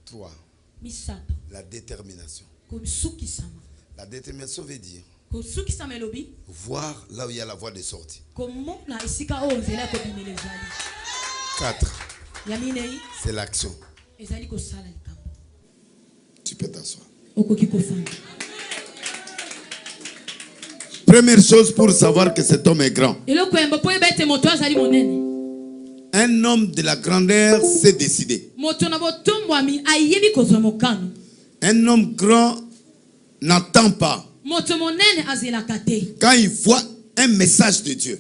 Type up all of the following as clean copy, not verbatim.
3. La détermination. La détermination veut dire voir là où il y a la voie de sortie. 4. C'est l'action. Tu peux t'asseoir. Première chose pour savoir que cet homme est grand. Un homme de la grandeur s'est décidé. Un homme grand n'entend pas. Quand il voit un message de Dieu.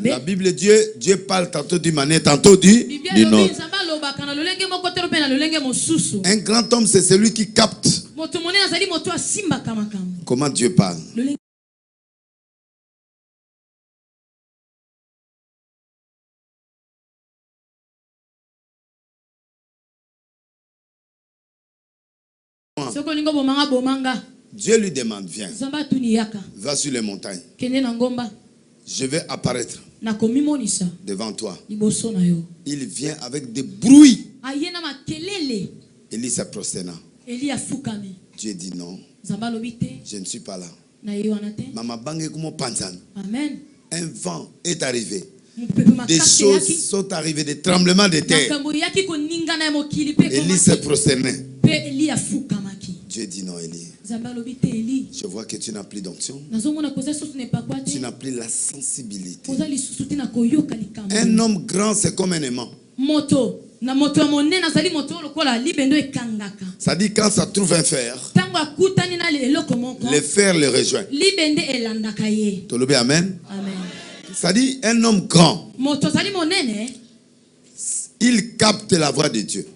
La Bible dit Dieu parle tantôt d'une manière, tantôt d'une autre. Un grand homme, c'est celui qui capte comment Dieu parle. Dieu lui demande, viens, va sur les montagnes. Je vais apparaître devant toi. Il vient avec des bruits. Élie s'est prosterné. Dieu dit non, je ne suis pas là. Amen. Un vent est arrivé. Des choses sont arrivées, des tremblements de terre. Élie s'est prosterné. Dieu dit non, Élie. Je vois que tu n'as plus d'onction. Tu n'as plus la sensibilité. Un homme grand, c'est comme un aimant. Ça dit quand ça trouve un fer, le fer le rejoint. Amen. Ça dit un homme grand, il capte la voix de Dieu.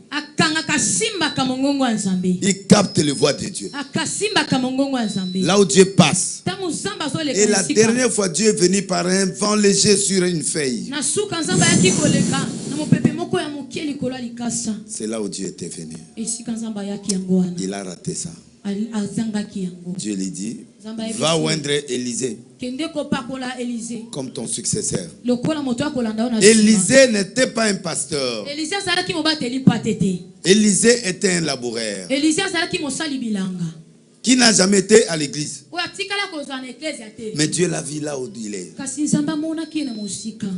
Il capte la voix de Dieu. Là où Dieu passe. Et la dernière fois, Dieu est venu par un vent léger sur une feuille. C'est là où Dieu était venu. Il a raté ça. Dieu lui dit, va oindre Élisée comme ton successeur. Élisée n'était pas un pasteur. Élisée était un laboureur qui n'a jamais été à l'église. Mais Dieu l'a vu là où il est.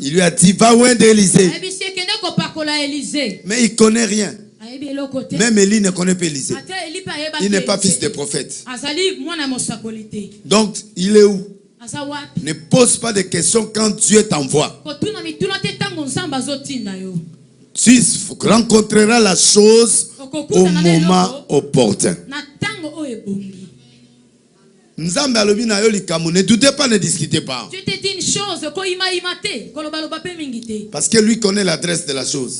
Il lui a dit, va oindre Élisée. Mais il ne connaît rien. Même Élie ne connaît pas Élisée. Il n'est pas fils de prophète. Donc, il est où? Ne pose pas de questions quand Dieu t'envoie. Tu rencontreras la chose au moment opportun. Ne doutez pas, ne discutez pas. Parce que lui connaît l'adresse de la chose.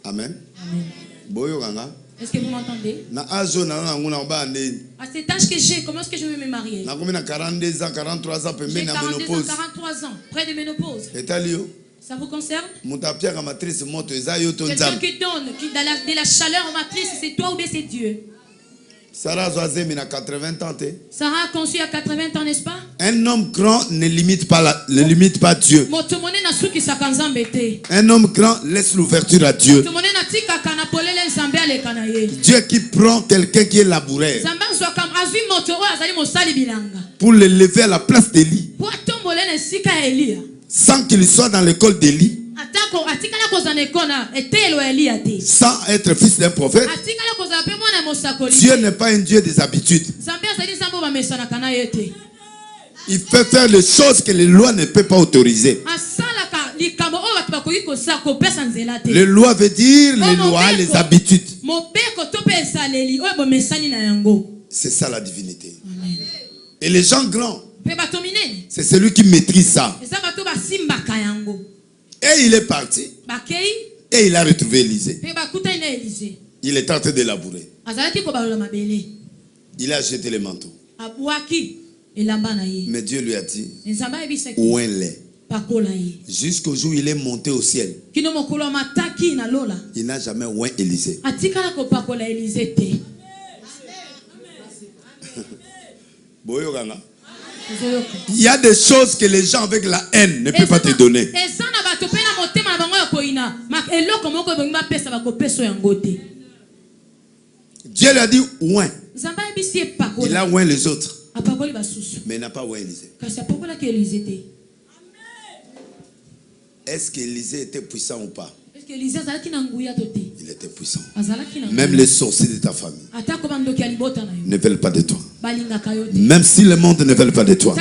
Amen. Est-ce que vous m'entendez? À cet âge que j'ai, comment est-ce que je vais me marier? 42 ans, 43 ans, j'ai 42 ans, 43 ans, près de ménopause. Ça vous concerne? Quelqu'un qui donne de la chaleur en matrice, c'est toi ou bien c'est Dieu? Sarah a conçu à 80 ans, n'est-ce pas? Un homme grand ne limite pas Dieu. Un homme grand laisse l'ouverture à Dieu. Dieu qui prend quelqu'un qui est laboureur pour le lever à la place d'Élie, sans qu'il soit dans l'école d'Élie, sans être fils d'un prophète. Dieu n'est pas un Dieu des habitudes. Il peut faire les choses que les lois ne peuvent pas autoriser. Les lois veut dire les lois, les habitudes. C'est ça la divinité. Et les gens grands, c'est celui qui maîtrise ça. Et il est parti. Et il a retrouvé Élisée. Il est en train de labourer. Il a jeté les manteaux. Mais Dieu lui a dit, ouin-les. Jusqu'au jour où il est monté au ciel, il n'a jamais ouin Élisée. Il y a des choses que les gens avec la haine ne peuvent pas te donner. Dieu lui a dit ouin. Il a ouin les autres. Mais il n'a pas ouin Élisée. Est-ce qu'Élisée était puissant ou pas? Il était puissant. Même les sorciers de ta famille ne veulent pas de toi. Même si le monde ne veut pas de toi.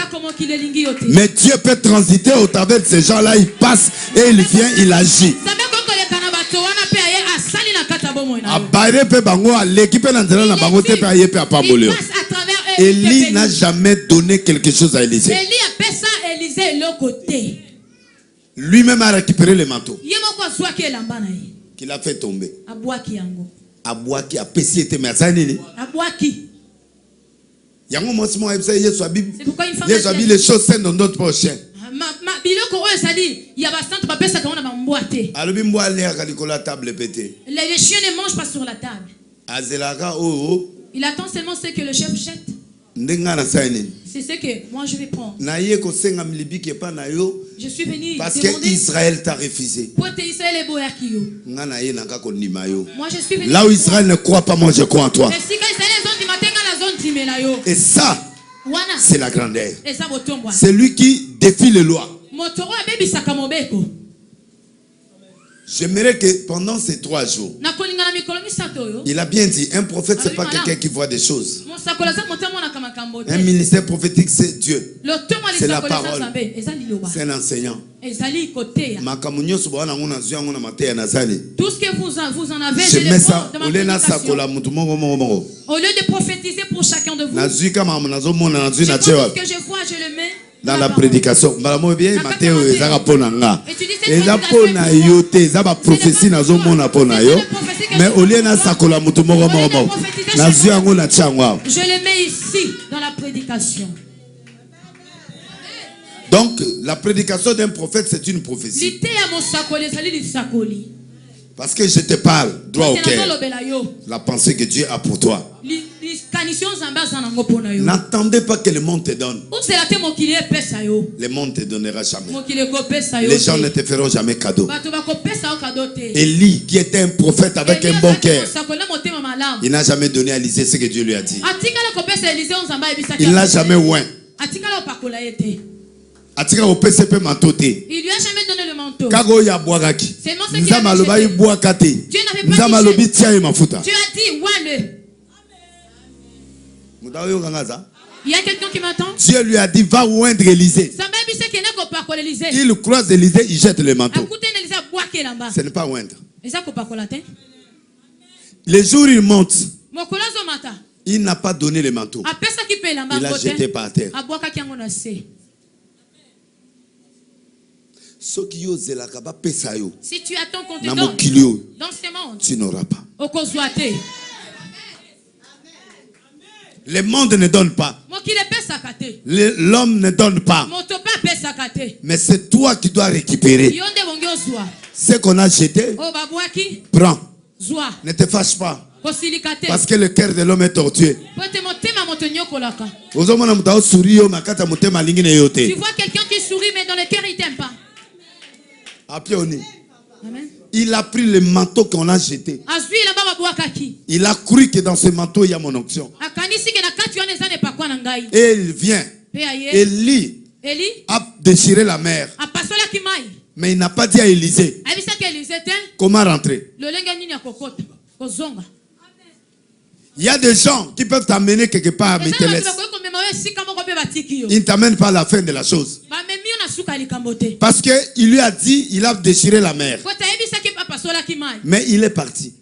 Mais Dieu peut transiter au travers de ces gens-là. Il passe et il vient, il agit. Élie n'a jamais donné quelque chose à Élisée. Lui-même a récupéré le manteau qu'il a fait tomber. Abouaki a péché était mercenaire. C'est pourquoi une femme les choses saines dans notre prochain. Les chiens ne mangent pas sur la table. Il attend seulement ce que le chef jette. C'est ce que moi je vais prendre. Je suis venu parce que Israël t'a refusé. Moi je suis venu. Là où Israël ne croit pas, moi je crois en toi. Et ça, c'est la grandeur. C'est lui qui défie les lois. J'aimerais que pendant ces 3 jours, il a bien dit, un prophète c'est pas quelqu'un qui voit des choses. Un ministère prophétique c'est Dieu. C'est la parole. C'est un enseignant. Tout ce que vous en avez, je le prends dans ma prédication. Au lieu de prophétiser pour chacun de vous, je prends ce que je vois, je le mets dans la prédication. Mais au lieu je le mets ici dans la prédication. Donc la prédication d'un prophète c'est une prophétie. Parce que je te parle droit au cœur. La pensée que Dieu a pour toi. N'attendez pas que le monde te donne. Le monde ne te donnera jamais. Les gens ne te feront jamais cadeau. Élie, qui était un prophète avec un bon cœur, il n'a jamais donné à Élisée ce que Dieu lui a dit. Il n'a jamais oint. Il lui a jamais donné le manteau. Seulement ce qu'il a dit. Dieu n'avait pas dit. Dieu a dit, ouais-le. Il y a quelqu'un qui m'entend? Dieu lui a dit, va oindre Élisée. Il croise Élisée, il jette le manteau. Ce n'est pas oindre. Les jours il monte, il n'a pas donné le manteau. Il a jeté par terre. Si tu attends qu'on te donne dans ce monde, tu n'auras pas. Le monde ne donne pas. L'homme ne donne pas. Mais c'est toi qui dois récupérer. Ce qu'on a jeté, prends. Ne te fâche pas. Parce que le cœur de l'homme est tortueux. Tu vois quelqu'un qui sourit mais dans le cœur il t'aime pas. Amen. Il a pris le manteau qu'on a jeté. Il a cru que dans ce manteau il y a mon onction. Et il vient. Élie a déchiré la mer. Mais il n'a pas dit à Élisée comment rentrer. Il y a des gens qui peuvent t'amener quelque part, mais te laissent. Ils ne t'amènent pas à la fin de la chose. Parce qu'il lui a dit, il a déchiré la mer. Mais il est parti.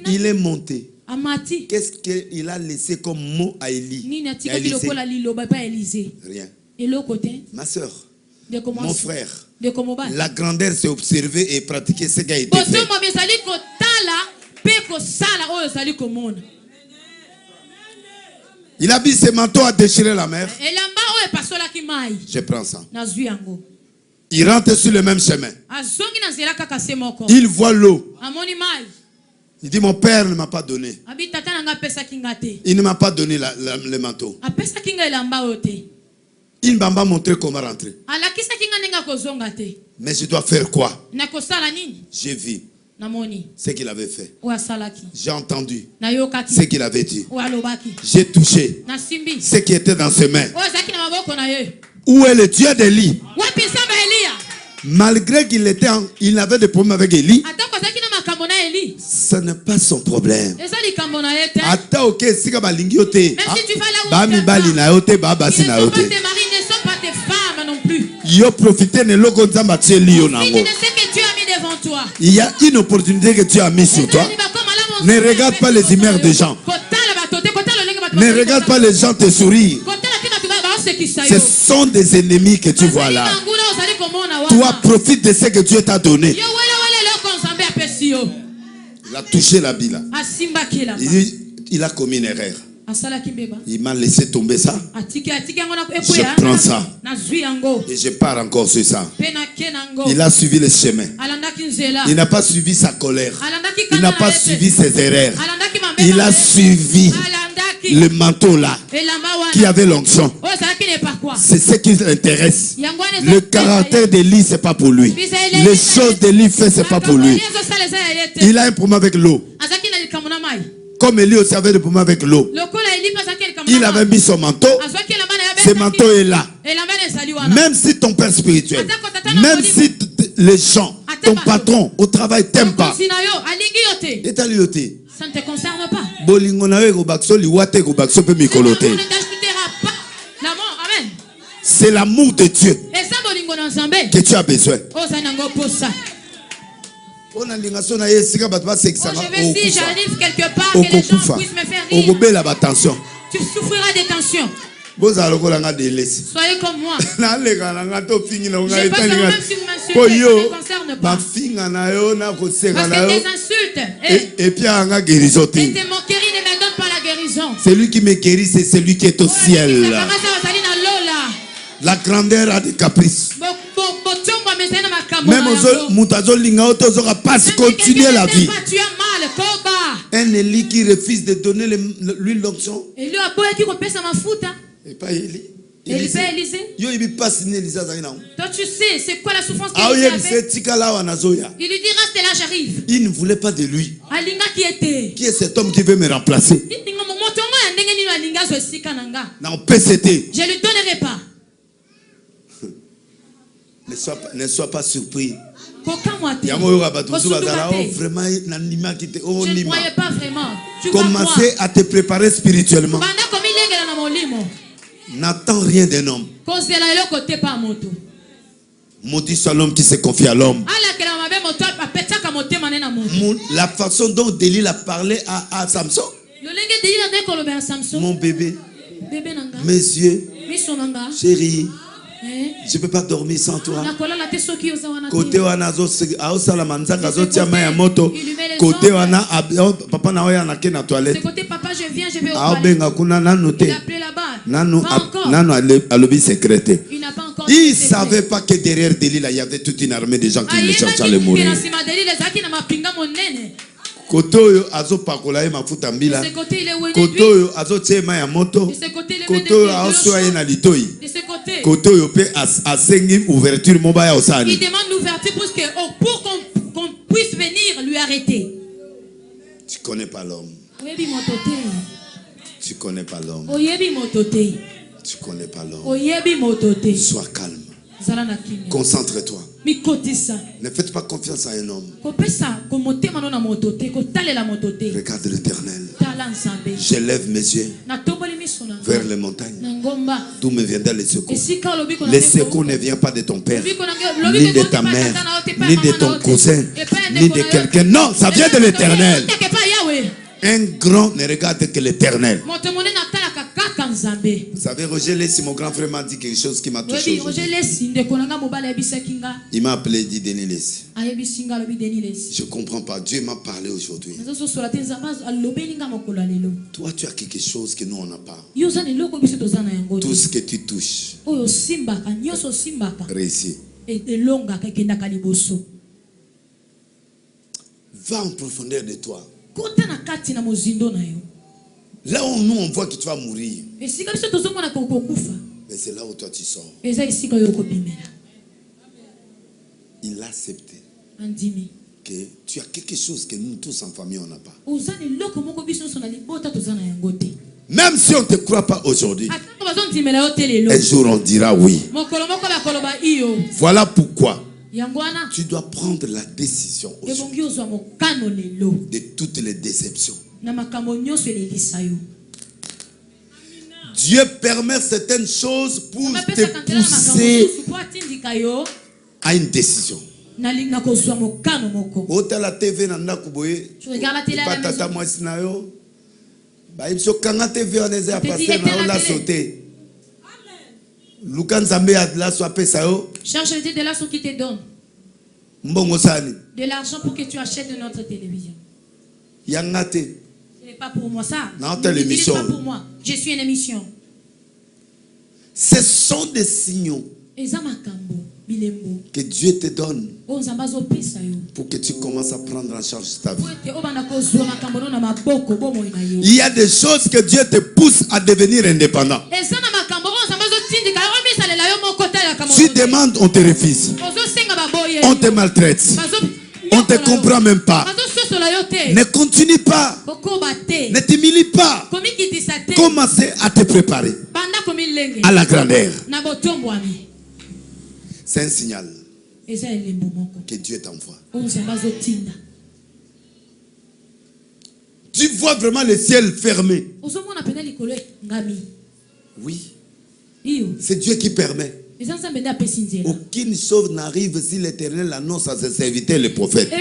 Il est monté. Qu'est-ce qu'il a laissé comme mot à Élie? Rien. Ma soeur, mon frère, la grandeur c'est observer et pratiquer ce qui a été fait. Il a mis ses manteaux à déchirer la mer. Je prends ça. Il rentre sur le même chemin. Il voit l'eau. Il dit, mon père ne m'a pas donné. Il ne m'a pas donné le manteau. Il ne m'a pas montré comment rentrer. Mais je dois faire quoi? Je vis. ce qu'il avait fait. J'ai entendu ce qu'il avait dit. J'ai touché ce qui était dans ses mains. Où est le Dieu d'Élie? Malgré il avait des problèmes avec Élie, ce n'est pas son problème. Même si tu vas là où tu vas, ne sont pas tes maris, ne sont pas tes femmes non plus. Si tu ne sais que Dieu a mis devant toi, il y a une opportunité que Dieu a mise sur toi. Ne regarde pas les humeurs des gens. Ne regarde pas les gens te sourire. Ce sont des ennemis que tu vois là. Toi, profite de ce que Dieu t'a donné. Il a touché la bille là. Il a commis une erreur. Il m'a laissé tomber ça. Je prends ça. Et je pars encore sur ça. Il a suivi le chemin. Il n'a pas suivi sa colère. Il n'a pas suivi ses erreurs. Il a suivi le manteau là qui avait l'onction. C'est ce qui l'intéresse. Le caractère d'Élie, c'est pas pour lui. Les choses d'Élie fait, c'est pas pour lui. Il a un problème avec l'eau. Comme Élie aussi avait des problèmes avec l'eau. Il avait mis son manteau. Ce manteau est là. Même si ton père spirituel, même si les gens, ton patron au travail t'aime pas, ça ne te concerne pas. C'est l'amour de Dieu que tu as besoin. Je vais si j'arrive quelque part que les gens puissent me faire rire. Tu souffriras des tensions. Soyez comme moi. Je passe même si vous m'insultez, ça ne me concerne pas. Parce que tes insultes et tes moqueries ne me donnent pas la guérison. Celui qui me guérit, c'est celui qui est au ciel. La grandeur a des caprices. Même aux pas continuer la vie. Un Élie qui refuse de donner l'huile d'onction. Et pas Élie. Toi tu sais c'est quoi la souffrance qu'il avait. Il lui dit reste là, j'arrive. Il ne voulait pas de lui. Qui est cet homme qui veut me remplacer? Non, PCT. Je lui donnerai pas. Ne sois pas surpris. Je ne croyais pas vraiment. Commencez à te préparer spirituellement. N'attends rien d'un homme. Maudit soit l'homme qui se confie à l'homme. La façon dont Délie a parlé à Samson. Mon bébé, mes yeux, chérie, je ne peux pas dormir sans toi. Côté wana aosala manzaka azotia mai ya moto. Côté wana papa na oya na ke na toilette. Côté papa je viens, je vais au toilette. Kuna nanu te. Nanu alobi secrété. Il ne savait pas que derrière Délie il y avait toute une armée de gens qui le cherchaient à le mourir. Koto azo pakola mafuta mbila. Koto azo tsema ya moto. Koto aso ya na litoi. Koto yo pe asengi ouverture mobaya osani. Il demande l'ouverture pour qu'on puisse venir lui arrêter. Tu connais pas l'homme. Tu connais pas l'homme. Tu connais pas l'homme. Sois calme. Concentre-toi. Ne faites pas confiance à un homme. Regarde l'Éternel. J'élève mes yeux vers les montagnes. D'où me viendra les secours? Les secours ne viennent pas de ton père, ni de ta mère, ni de ton cousin, ni de quelqu'un. Non, ça vient de l'Éternel. Un grand ne regarde que l'Éternel. Vous savez, Roger Lessi, mon grand frère, m'a dit quelque chose qui m'a touché. Il m'a appelé, dit Denis Lessi. Je ne comprends pas. Dieu m'a parlé aujourd'hui. Toi, tu as quelque chose que nous, on n'a pas. Tout ce que tu touches réussit. Va en profondeur de toi. Là où nous on voit que tu vas mourir, mais c'est là où toi tu sors. Il l'a accepté. que tu as quelque chose que nous tous en famille on n'a pas. Même si on ne te croit pas aujourd'hui, un jour on dira oui. Voilà pourquoi tu dois prendre la décision aujourd'hui de toutes les déceptions. Dieu permet certaines choses pour te pousser à une décision. Tu regardes la TV, cherche le de l'argent qui te donne. De l'argent pour que tu achètes de notre télévision. Ce n'est pas pour moi ça. Ce n'est pas pour moi. Je suis une émission. Ce sont des signaux que Dieu te donne pour que tu commences à prendre en charge ta vie. Il y a des choses que Dieu te pousse à devenir indépendant. Tu demandes, on te refuse. On te maltraite. On ne te comprend même pas. Ne continue pas. Ne t'humilie pas. Commencez à te préparer à la grandeur. C'est un signal que Dieu t'envoie. Tu vois vraiment le ciel fermé. Oui. C'est Dieu qui permet. Aucune chose n'arrive si l'Éternel annonce à ses serviteurs le prophète.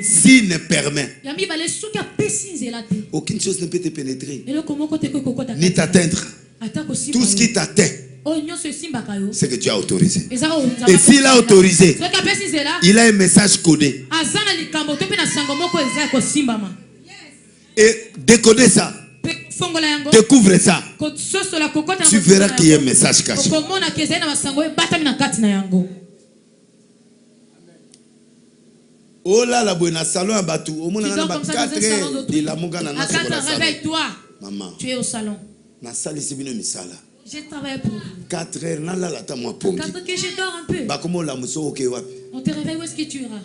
S'il ne permet, aucune chose ne peut te pénétrer ni t'atteindre. Tout ce qui t'atteint, c'est que Dieu a autorisé. Et s'il a autorisé, il a un message codé. Et décoder ça, découvre ça, tu verras qu'il y a un message caché. Oh là là, bon, salon à Batou. Au moins, on a 4 heures. Réveille-toi. Maman, tu es au salon. J'ai travaillé pour vous. 4 heures. 4 heures que je dors un peu. On te réveille, où est-ce que tu iras?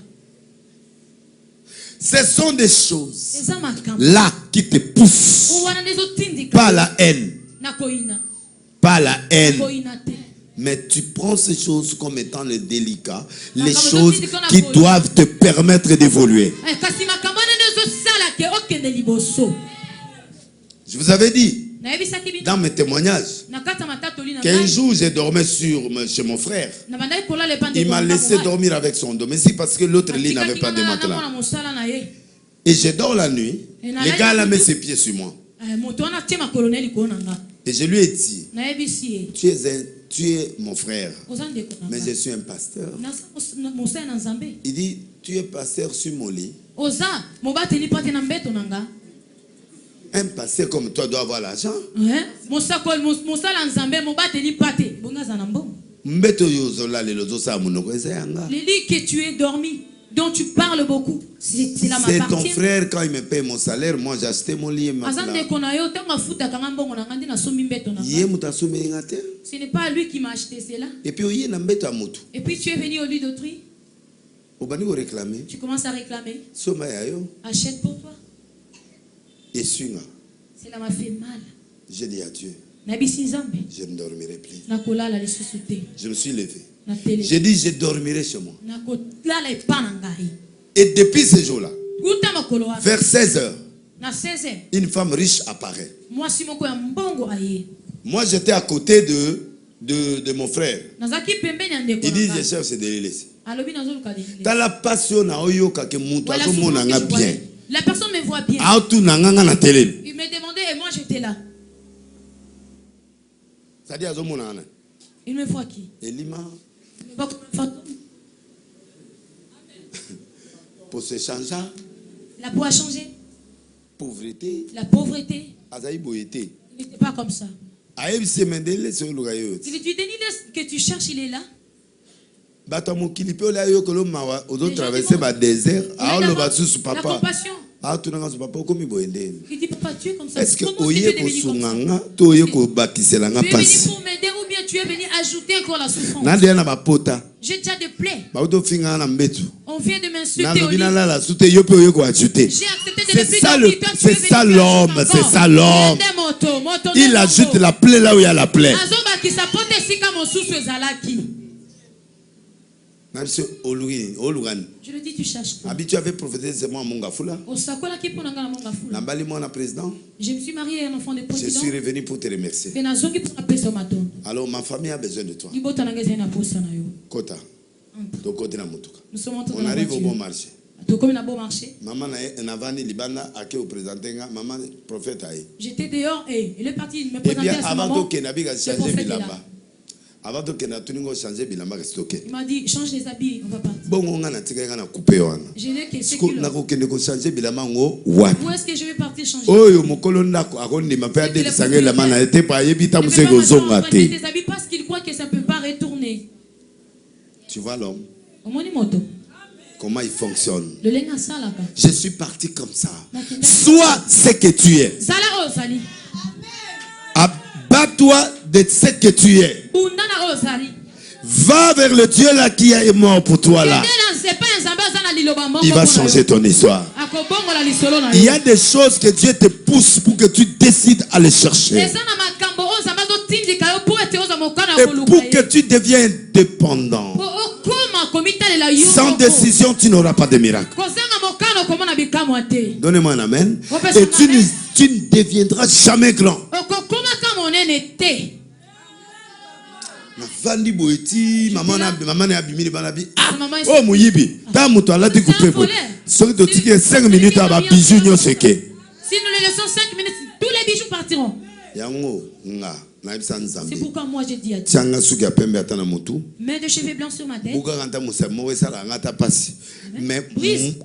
Ce sont des choses là qui te poussent. Pas la haine. Pas la haine. Mais tu prends ces choses comme étant les délicats, les choses qui doivent te permettre d'évoluer. Je vous avais dit dans mes témoignages qu'un jour j'ai dormi chez mon frère. Il m'a laissé dormir avec son domestique parce que l'autre lit n'avait pas de matelas. Et je dors la nuit. Le gars a mis ses pieds sur moi. Et je lui ai dit, tu es mon frère, mais je suis un pasteur. Il dit, tu es pasteur sur mon lit. Un pasteur comme toi doit avoir l'argent. Le lit que tu es dormi, dont tu parles beaucoup, c'est la c'est ton frère, quand il me paye mon salaire, moi j'ai acheté mon lit et ma place. Ce n'est pas lui qui m'a acheté cela. Et puis tu es venu au lit d'autrui. Tu commences à réclamer. Achète pour toi. Cela m'a fait mal. J'ai dit à Dieu, je ne dormirai plus. Je me suis levé. J'ai dit, je dormirai chez moi. Et depuis ce jour-là, vers 16 h, une femme riche apparaît. Moi, j'étais à côté de mon frère. Il dit, je cherche de les laisser. T'as la passion na oyoka que bien. La personne me voit bien. Il me demandait et moi j'étais là. Il me voit qui? Elima. Il me voit comme un fantôme. Pour se changer. La peau a changé. Pauvreté. La pauvreté. Il n'était pas comme ça. Il lui dit, que tu cherches, il est là. La compassion. Il dit, papa, tu es comme ça. Est-ce que tu es venu pour m'aider ou bien tu es venu ajouter encore la souffrance. J'ai déjà des plaies. On vient de m'insulter au lit. J'ai accepté de ne plus dormir. C'est ça l'homme, c'est ça l'homme. Il ajoute la plaie là où il y a la plaie. Je le dis, tu cherches quoi? Tu avais prophétisé c'est moi mon gafula. Je me suis marié à un enfant de président. Je suis revenu pour te remercier. Alors ma famille a besoin de toi. Kota. On arrive au bon marché. Maman Navani Libana a été au présenté maman prophète. J'étais dehors et il est parti, il me présentait à ce moment. Avant que tu changer bilamba stocké. Il m'a dit change les habits, on va partir. Bon on a coupé on. Je n'ai que ce qu'il a. Changer bilamba ngo. Où est-ce que je vais partir changer? Oh yo mokolo ndako akondi mapea de sange la mana était pas yebita musego zonga te. Tes habits parce qu'il croit que ça peut pas retourner. Tu vois l'homme? Comment il fonctionne? Je suis parti comme ça. Sois ce que tu es. Abat-toi de ce que tu es. Va vers le Dieu là qui est mort pour toi là. Il va changer ton histoire. Il y a des choses que Dieu te pousse pour que tu décides à les chercher. Et pour que tu deviennes dépendant. Sans décision, tu n'auras pas de miracle. Donnez-moi un amen. Et tu ne deviendras jamais grand. Vandi boeti maman na bimini banabi oh muyibi ta muto ala di couper pour so de ticket 5 minutes aba bijou nyo seke si nous les laissons 5 minutes tous les bijoux partiront. Yango nga na ibisa nzambe. C'est pourquoi moi j'ai dit à Dieu. Tianga suki apembe atana mutu. Mets de cheveux blancs sur ma tête. Buka kanta musemo wesala ngata pasi. Mais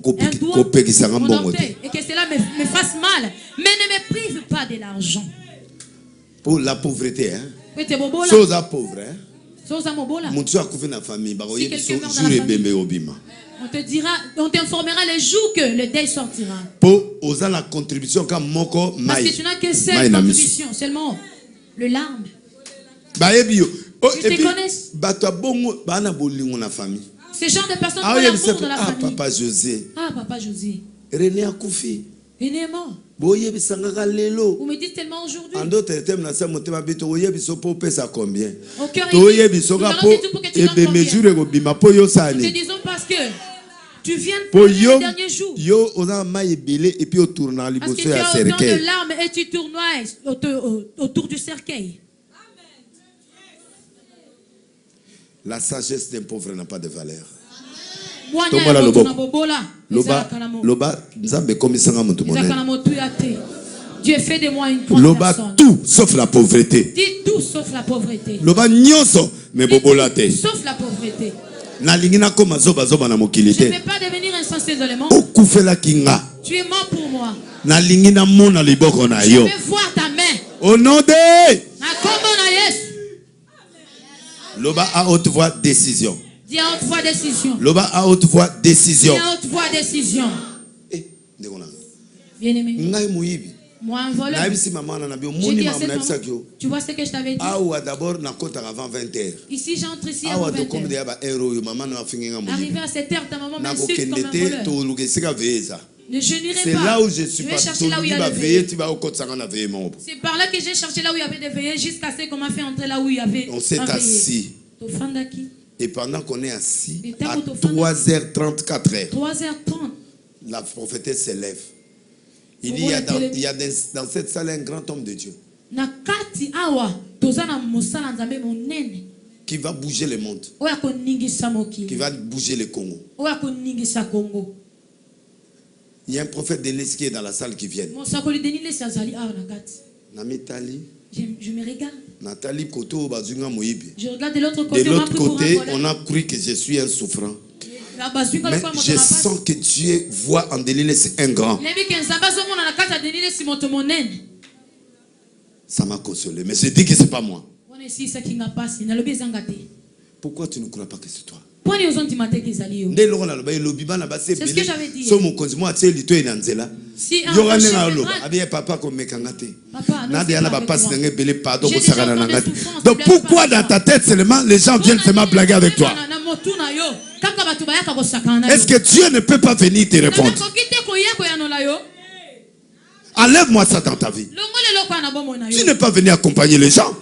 kopeki sanga mbongo te. Et que cela me fasse mal, mais ne me prive pas de l'argent. Pour la pauvreté hein. Chose à pauvre hein. On te dira, on t'informera les jours que le deuil sortira. Pour la contribution comme moko parce que tu n'as que cette contribution seulement le larme. Tu te connais. Ce genre de personnes ont l'amour de la famille. Papa José. Ah papa José. René a koufi. René est mort. Vous me dites tellement aujourd'hui. En d'autres termes, na sa motema bito oyebi so po pesa combien? Au cœur et so ga po e mesure go bima po yo sani. Nous te disons parce que tu viens de le dernier jour. Yo oza mai ebele et puis au tournant liboso ya cercueil. Parce que tu as autant de larmes et tu tournoies autour du cercueil. La sagesse d'un pauvre n'a pas de valeur. Dieu fait de moi une grande personne. Tout sauf la pauvreté. Dis tout sauf la pauvreté. Sauf la pauvreté. Je ne vais pas devenir insensé dans le monde. Tu es mort pour moi. Je vais voir ta main. Au nom de Loba à haute voix décision. Dis à haute voix décision. Loba à haute voix décision. Dis à haute voix décision. Bien-aimé. Moi un voleur. J'ai dit à cette maman, tu vois ce que je t'avais dit. Ici j'entre ici avant 20 heures. Arrivé à cette heure, ta maman m'insulte comme un voleur. Je n'irai pas. C'est là où je suis pas. Chercher là où il y a des veillées. C'est par là que j'ai cherché là où il y avait des veillées jusqu'à ce qu'on m'a fait entrer là où il y avait. On s'est assis. Et pendant qu'on est assis, à 3h34, 3h30, la prophétesse s'élève. Il y a dans cette salle un grand homme de Dieu qui va bouger le monde, qui va bouger le Congo. Il y a un prophète de l'Est qui est dans la salle qui vient. Je me regarde. Nathalie Koto Bazunga Moïbi. Je regarde de l'autre côté. De l'autre côté, on a cru que je suis un souffrant. Mais je sens que Dieu voit en Délilé, c'est un grand. Ça m'a consolé. Mais je dis que ce n'est pas moi. Pourquoi tu ne crois pas que c'est toi? C'est ce que j'avais dit. Si un donc pourquoi dans ta tête seulement les gens viennent seulement blaguer avec toi? Est-ce que Dieu ne peut pas venir te répondre? Enlève-moi ça dans ta vie. Tu n'es pas venu accompagner les gens.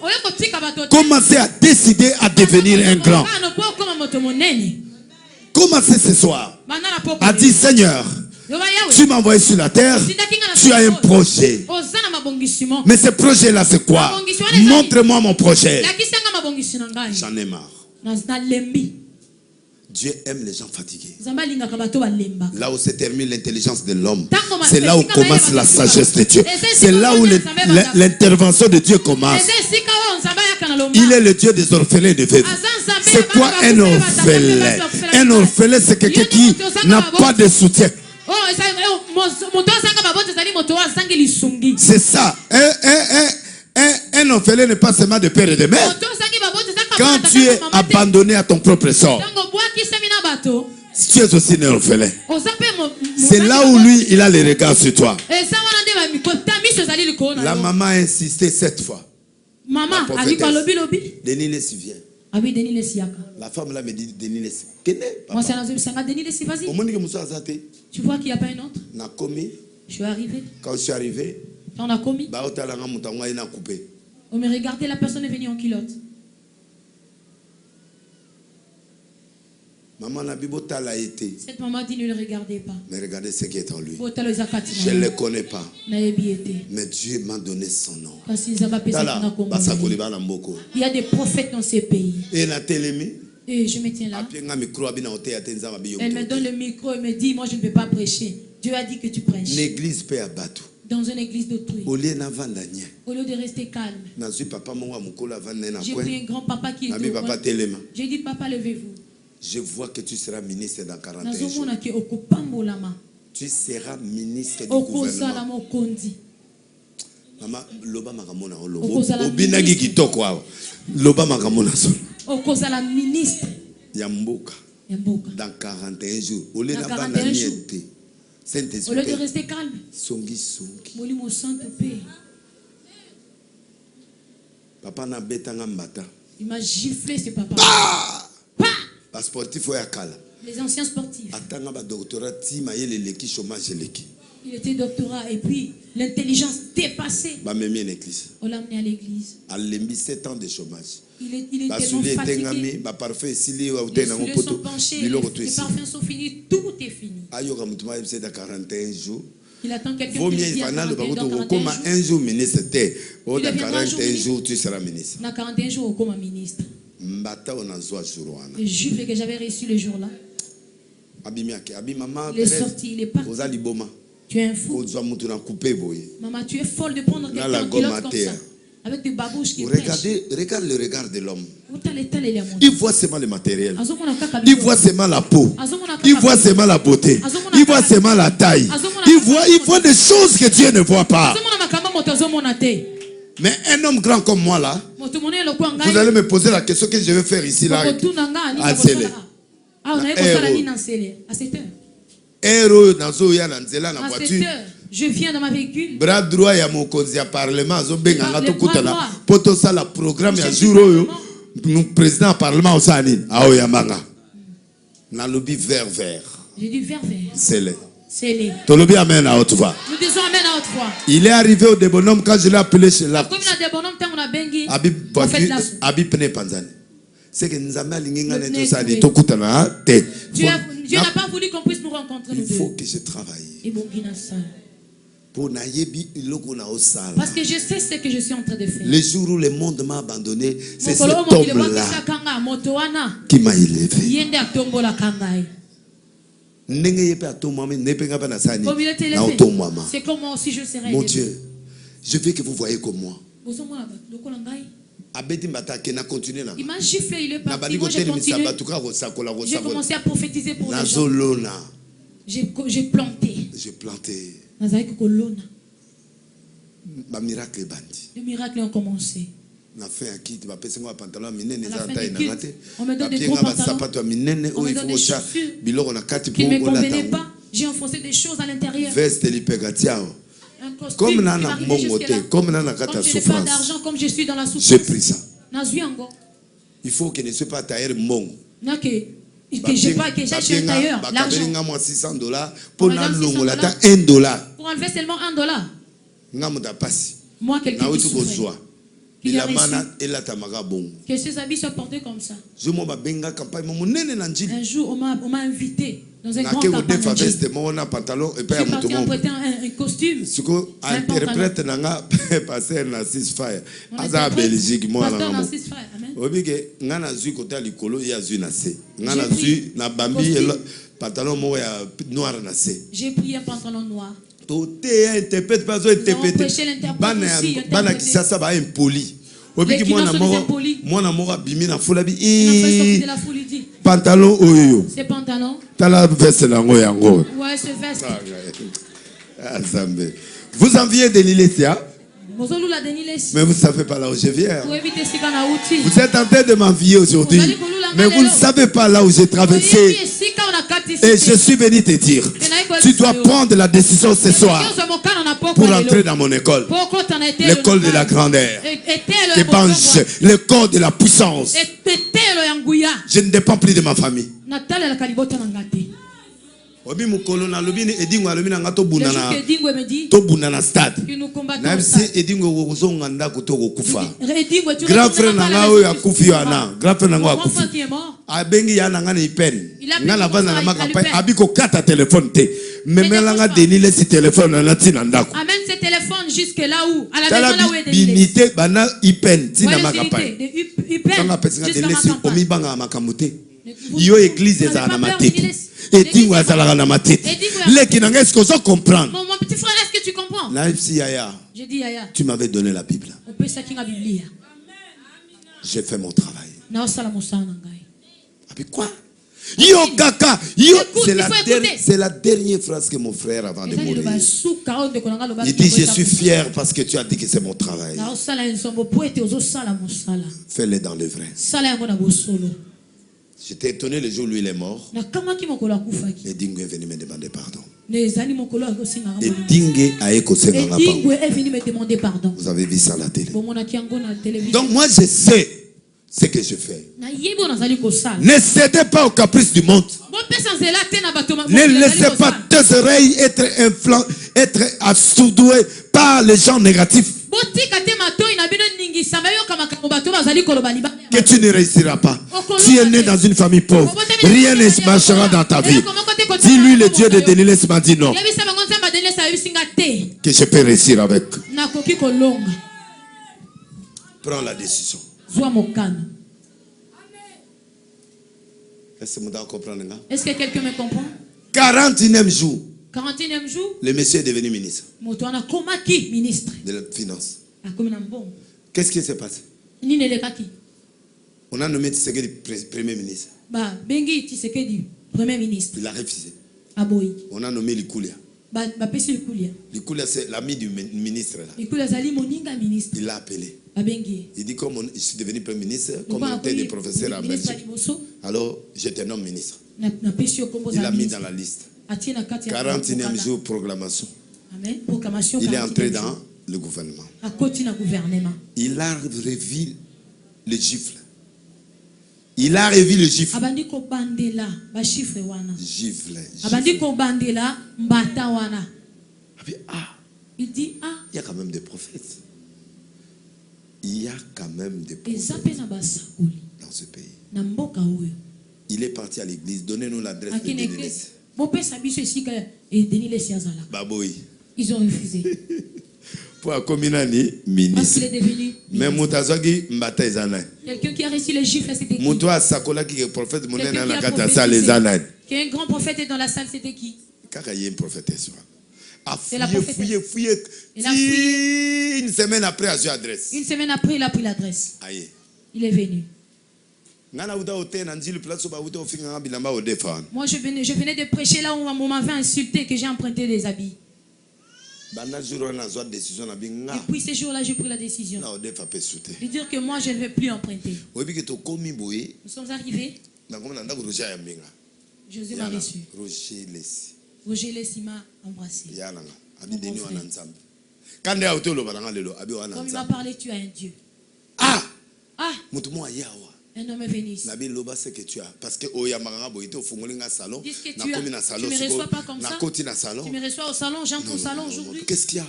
Commencez à décider à devenir un grand. Commencez ce soir à dire: Seigneur, tu m'as envoyé sur la terre, tu as un projet. Mais ce projet-là, c'est quoi? Montre-moi mon projet. J'en ai marre. Dieu aime les gens fatigués. Là où se termine l'intelligence de l'homme, c'est là où commence la sagesse de Dieu. C'est là où l'intervention de Dieu commence. Il est le Dieu des orphelins et des veuves. C'est quoi un orphelin? Un orphelin, c'est quelqu'un qui n'a pas de soutien. C'est ça. Un orphelin n'est pas seulement de père et de mère. Quand tu es abandonné à ton propre sort, tu es aussi un orphelin. C'est là où lui, il a les regards sur toi. La maman a insisté 7 fois. Maman, Denis Lessi vient. La femme là me dit: Denis Lessi. Tu vois qu'il n'y a pas un autre? Je suis arrivé. Quand je suis arrivé, on a commis. On me regardait, la personne est venue en culotte. Cette maman dit: ne le regardez pas. Mais regardez ce qui est en lui. Je ne le connais pas. Mais Dieu m'a donné son nom. Il y a des prophètes dans ces pays. Et je me tiens là. Elle me donne le micro et me dit: moi je ne peux pas prêcher. Dieu a dit que tu prêches. L'église peut abattre. Dans une église d'autrui. Au lieu de rester calme. J'ai pris un grand papa qui était au coin. J'ai dit: papa, levez-vous. Je vois que tu seras ministre dans 41 jours. Tu seras ministre du gouvernement. Maman, loba makamona olobo. Obinagi kitoko awa. Loba makamona solo. Okozala ministre. Yamboka. Dans 41 jours. Au lieu de rester calme. Molimo Sainte Paix. Papa na betanga mbata. Il m'a giflé ce papa. Les anciens sportifs. Il était doctorat et puis l'intelligence dépassée. On l'a amené à l'église. Il 7 ans de chômage. Il était fatigué. Les souliers sont penchés, les parfums sont finis, tout est fini. Il attend quelqu'un qui dit à 41 jours. Dans 41 jours, tu seras ministre. Dans 41 jours, comme ministre. Le juif que j'avais reçu le jour-là, il est sorti, il est parti. Tu es un fou. Maman, tu es folle de prendre quelqu'un en culotte comme ça. Avec des babouches qui regarde le regard de l'homme. Il voit seulement le matériel. Il voit seulement la peau. Il voit seulement la beauté. Il voit seulement la taille. Il voit des choses que Dieu ne voit pas. Mais un homme grand comme moi là, vous allez me poser la question que je vais faire ici là. À je viens dans ma véhicule. Bras droit ya mokonzi ya parlement zo benga ngato kutana poto sala programme ya jour le président parlement osani ao ya manga na lobi vert. J'ai dit vert. C'est le. Nous disons amen à haute voix. Il est arrivé au débonhomme quand je l'ai appelé chez la. Abi pene panzani. C'est que nous avons l'ingénieur de ça de tokutana te. Dieu n'a pas voulu qu'on puisse nous rencontrer. Il faut que je travaille. Parce que je sais ce que je suis en train de faire. Le jour où le monde m'a abandonné, c'est cet homme-là qui m'a élevé. C'est comme moi aussi je serai. Mon Dieu, je veux que vous voyez comme moi. Il m'a giflé, il est parti. Moi j'ai continué. J'ai commencé à prophétiser pour les gens. J'ai planté. Les miracles ont commencé. À la fin du culte, on me donne des gros pantalons, on me donne des chaussures qui ne me convenaient pas. J'ai enfoncé des choses à l'intérieur. Un costume qui m'arrivait jusque-là. Comme je n'ai pas d'argent, comme je suis dans la souffrance. J'ai pris ça. Il faut que ne soit pas tailleur mon. Que j'aille chez un tailleur. L'argent. $600 pour $1. Pour enlever seulement $1. Moi, quelqu'un qui souffre. Qui a reçu que ses habits soient portés comme ça. Un jour, on m'a invité dans un grand campagne. Je suis parti emprunter un costume. Un interprète pasteur Narcisse Fire. Aza Belgique, moi là. J'ai pris un pantalon noir. Interprète pas interpréter. Bana kisasa ba impoli. Obiki mwana moko bimina fulabi. Pantalon oyo. Ces pantalons. Tala veste nango yango. Ouais, ce veste. Vous enviez de l'Ilésia? Mais vous ne savez pas là où je viens. Vous êtes en train de m'envier aujourd'hui. Mais vous ne savez pas là où j'ai traversé. Et je suis venu te dire, tu dois prendre la décision ce soir pour entrer dans mon école. L'école de la grandeur. L'école de la puissance. Je ne dépends plus de ma famille. Obi mukolo na lobini edingo alobi na ngato bunana to bunana stade na bisi edingo gozonga ndako to kokufa grand frère na ngao ya kufi yana grand frère na ngao akufi abengi yana ngana ipen ngana bana na makampagne abiko kata téléphone te memela nga denile si téléphone na tina ndako amène ce téléphone jusque là où à la maison là où est denile binité bana ipen tina makampagne tanga pesinga denile si omi banga makamuté yo église eza na matete. Et dis-moi, mon petit frère, est-ce que tu comprends? J'ai dit Yaya. Tu m'avais donné la Bible. J'ai fait mon travail. Avec quoi? Yo kaka, yo, c'est la dernière phrase que mon frère avant de mourir. Il dit je suis fier parce que tu as dit que c'est mon travail. Fais-le dans le vrai. J'étais étonné le jour où lui il est mort. Et Dingue est venu me demander pardon. Et Dingue est venu me demander pardon. Vous avez vu ça à la télé. Donc moi je sais ce que je fais. Ne cédez pas au caprice du monde. Ne laissez pas tes oreilles être assourdouées par les gens négatifs. Que tu ne réussiras pas. Tu es né dans une famille pauvre. Rien ne marchera dans ta vie. Dis-lui le Dieu de Denilès m'a dit non. Que je peux réussir avec. Prends la décision. Est-ce que quelqu'un me comprend? 41e jour. 41e jour. Le monsieur est devenu ministre. Ministre. De la finance. Qu'est-ce qui s'est passé? On a nommé Tshisekedi premier ministre. Premier ministre. Il a refusé. On a nommé Likulia. Likulia, c'est l'ami du ministre. Là. Il l'a appelé. Il dit comme je suis devenu premier ministre, comme on était des professeurs à Belgique. Alors, je te nomme ministre. Il l'a mis dans la liste. 41e jour, proclamation. Il est entré dans le gouvernement. Il a revu le gifle. Il a revu le gifle. Il dit il y a quand même des prophètes. Il y a quand même des prophètes dans ce pays. Il est parti à l'église. Donnez-nous l'adresse de l'église. Baboui. Ils ont refusé. Pour la commune ministre. Mais Moutazaki Mbata Ezana. Quelqu'un qui a reçu le gifle, c'était qui? Moutoua Sakola qui est prophète. Qui est un grand prophète dans la salle, c'était qui? Kaka y a une prophétesse. C'est la prophétesse. Fouillé. Une semaine après, il a adresse. Une semaine après, il a pris l'adresse. Il est venu. Moi, je venais de prêcher là où on m'avait insulté, que j'ai emprunté des habits. Depuis ce jour-là, j'ai pris la décision de dire que moi, je ne vais plus emprunter. Nous sommes arrivés. José m'a reçu. Roger Lessi m'a embrassé. Comme il m'a parlé, tu as un Dieu. Ah! Un homme est venu ici. Parce que tu ne me reçois pas comme ça. Tu me reçois au salon, j'entre au salon aujourd'hui. Qu'est-ce qu'il y a?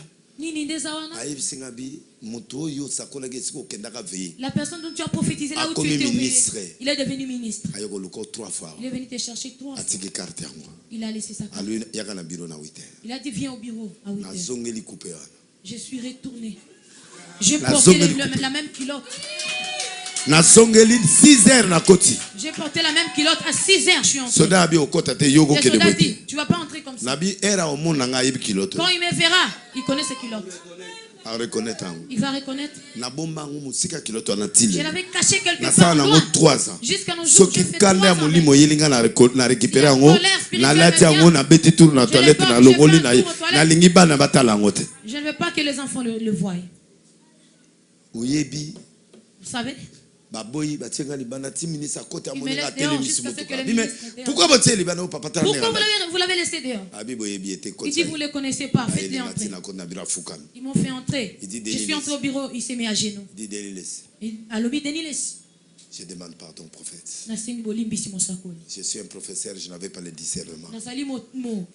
La personne dont tu as prophétisé là où tu étais ministre. Il est devenu ministre. Il est venu te chercher 3 fois. Il a laissé sa carte. Il a dit viens au bureau à 8h. Je suis retourné. J'ai porté la même culotte. J'ai porté la même culotte à 6h. Je suis entré. Le soldat dit tu ne vas pas entrer comme ça. Quand il me verra, il connaît ses culottes. Il va reconnaître. Je l'avais caché quelque part loin. Jusqu'à nos jours, j'ai fait 3 ans. Je ne veux pas que les enfants le voient. Vous savez? Pourquoi vous l'avez laissé dehors? Il dit vous ne les connaissez pas, faites-les entrer. Ils m'ont fait entrer. Je suis entré au bureau, il s'est mis à genoux. Je demande pardon, prophète. Je suis un professeur, je n'avais pas le discernement.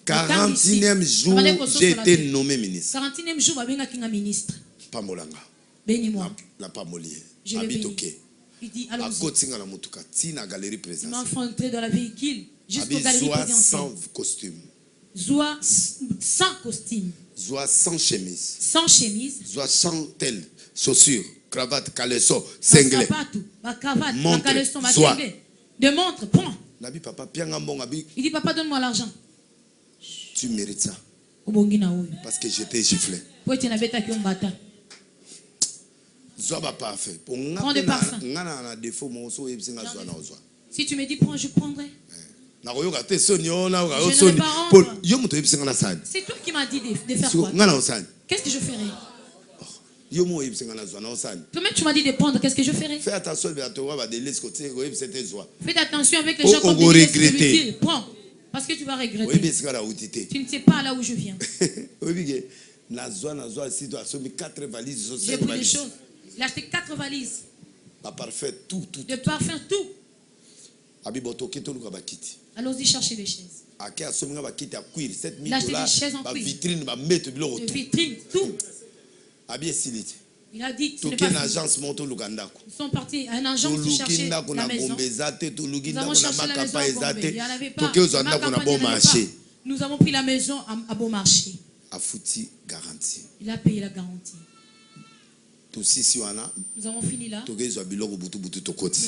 40e jour, j'ai été nommé ministre. 40e jour, ministre. Pamolanga. Bénis-moi. La Pamolier. Je l'ai béni. Il dit allons-y. Il m'a fait entrer dans la véhicule jusqu'au galerie présidentielle. Sans costume. Zoa sans costume. Zoa sans chemise. Sans chemise. Zoa sans telle chaussures, cravate, caleçon, cinglé. Montre, zoa. De montre, prends. Il dit papa donne-moi l'argent. Tu mérites ça. Parce que j'étais giflé. Prends des parfums. Si tu me dis prends, je prendrai. Je ne vais pas rendre. C'est toi qui m'as dit de faire quoi? Qu'est-ce que je ferai? Toi-même tu m'as dit de prendre, qu'est-ce que je ferai? Fais attention avec les gens comme des prends. Parce que tu vas regretter. Tu ne sais pas là où je viens. J'ai pris des choses. Il a acheté 4 valises. De parfum, tout. Allons-y chercher des chaises. Il a acheté des chaises en cuir. Des vitrines, tout. Il a dit que ils sont partis à une agence pour chercher la maison. Nous avons cherché la maison à Gombe. Il n'y en avait pas. Nous avons pris la maison à Beaumarchais. Il a payé la garantie. Nous avons fini là. Nous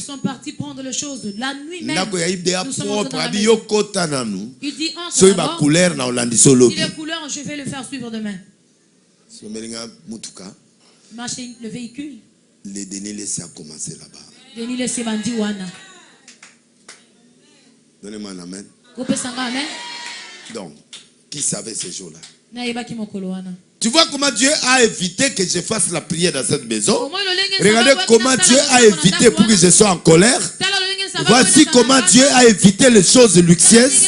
sommes partis prendre les choses la nuit même. Nous sommes entrés dans la maison. Il dit entre d'abord. Si les couleurs, je vais le faire suivre demain. Marcher le véhicule. Les Denis Lessi a commencé là-bas. Denis Lessi bandi wana. Donnez-moi un amen. Amen. Donc, qui savait ces jours-là? wana. Tu vois comment Dieu a évité que je fasse la prière dans cette maison. Regardez comment Dieu a évité pour que je sois en colère. Voici comment Dieu a évité les choses luxueuses.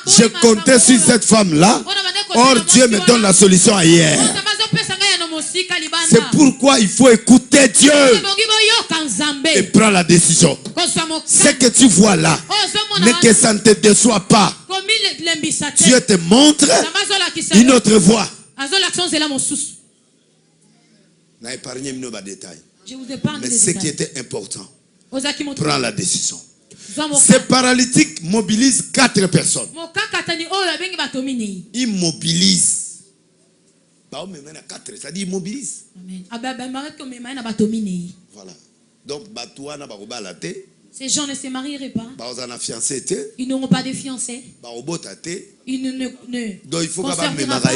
Je comptais sur cette femme-là. Or, Dieu me donne la solution ailleurs. C'est pourquoi il faut écouter Dieu et prendre la décision. Ce que tu vois là, ne que ça ne te déçoit pas. Dieu te montre une autre voie. Je vous épargne mais les ce détails. qui était important, prends la décision. Ces paralytiques mobilisent 4 personnes. Ils mobilisent. C'est-à-dire ils mobilisent. Voilà. Donc, ces gens ne se marieraient pas. Fiancé. Ils n'auront pas de fiancés. Ils donc il faut conservera pas.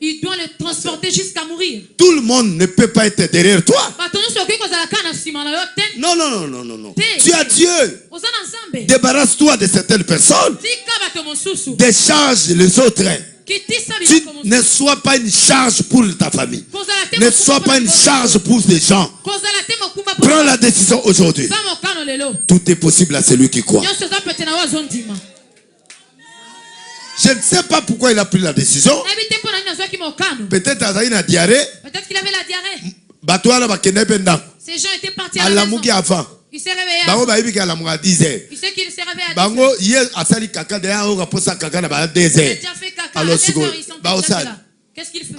Il doit le transporter jusqu'à mourir. Tout le monde ne peut pas être derrière toi. Non, non, non, non, non, non. Tu as Dieu. Débarrasse-toi de certaines personnes. Décharge les autres. Tu ne sois pas une charge pour ta famille. Ne sois pas une charge pour des gens. Prends la décision aujourd'hui. Tout est possible à celui qui croit. Je ne sais pas pourquoi il a pris la décision. Peut-être qu'il avait la diarrhée. Ces gens étaient partis à la maison. Il s'est réveillé à 10 heures. Il sait qu'il s'est réveillé à 10 heures. Il a fait caca alors, qu'est-ce qu'il fait?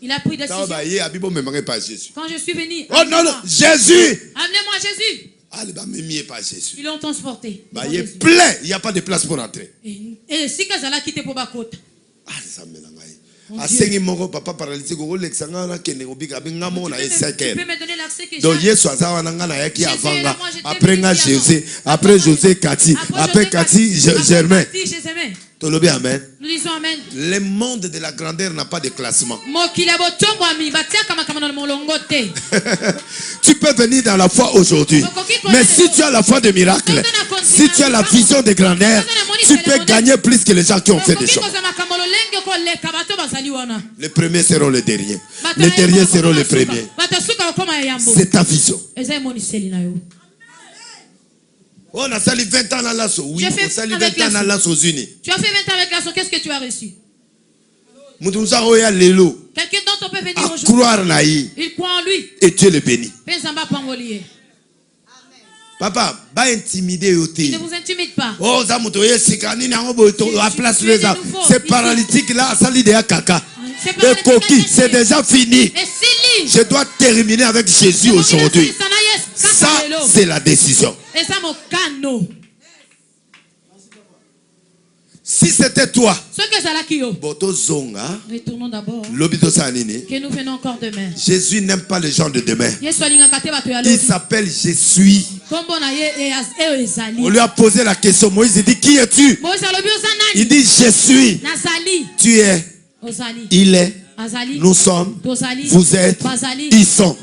Il a pris des décisions. Quand je suis venu, oh non, non, Jésus. Amenez-moi Jésus. Ils l'ont transporté. Il est plein, il n'y a pas de place pour entrer. Et si Kazala quitté pour Bakota. Asengi moko papa paralytique ko lexanga na kende obika binga mo na esekel. Donc Yesu azawa na ngana yaki avanga après nga Jésus, après José Kati, après Kati Germain. Tolobi amen. Nous disons amen. Le monde de la grandeur n'a pas de classement. Tu peux venir dans la foi aujourd'hui. Mais si tu as la foi de miracle, si tu as la vision de grandeur, tu peux gagner plus que les gens qui ont fait des choses. Les premiers seront les derniers. Les derniers seront les premiers. C'est ta vision. On a sali 20 ans à l'assaut. Oui, on a sali 20 ans à l'assaut aux unis. Tu as fait 20 ans avec l'assaut, qu'est-ce que tu as reçu? Quelqu'un d'autre peut venir aujourd'hui. Il croit en lui. Et Dieu le bénit. Papa, il ne vous intimide pas. Oh, c'est paralytique là, sali de caca. Le coquille, c'est déjà fini. Je dois terminer avec Jésus aujourd'hui. Ça, c'est la décision. Si c'était toi, retournons d'abord. Que nous venons encore demain. Jésus n'aime pas les gens de demain. Il s'appelle Je suis. On lui a posé la question. Moïse dit, qui es-tu? Il dit, je suis. Tu es. Il est. Nous sommes. Vous êtes. Ils sont.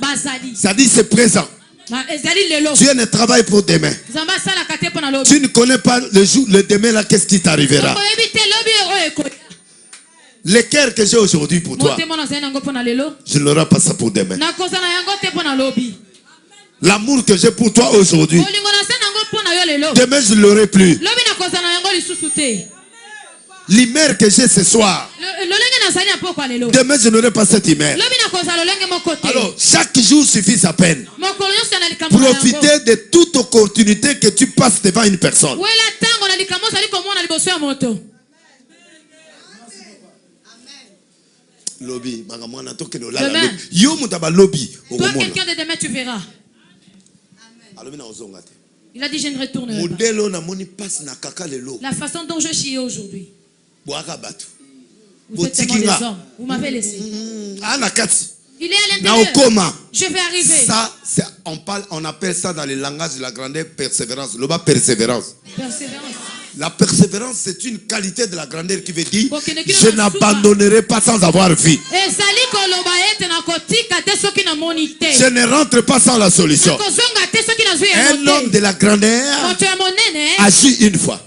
Ça dit c'est présent. Dieu ne travaille pour demain. Tu ne connais pas le jour, le demain là, qu'est-ce qui t'arrivera? Le cœur que j'ai aujourd'hui pour toi, je n'aurai pas ça pour demain. L'amour que j'ai pour toi aujourd'hui, demain je ne l'aurai plus. L'humeur que j'ai ce soir, demain je n'aurai pas cette humeur. Alors chaque jour suffit sa peine. Profitez de toute opportunité que tu passes devant une personne. Lobby, toi quelqu'un de demain tu verras. Il a dit je ne retournerai pas. La façon dont je chie aujourd'hui. Vous êtes tellement des hommes. Vous m'avez laissé. Il est à l'intérieur. Je vais arriver. Ça, on appelle ça dans le langage de la grandeur persévérance. Le bas persévérance. La persévérance, c'est une qualité de la grandeur qui veut dire je n'abandonnerai pas sans avoir vu. Je ne rentre pas sans la solution. Un homme de la grandeur agit une fois.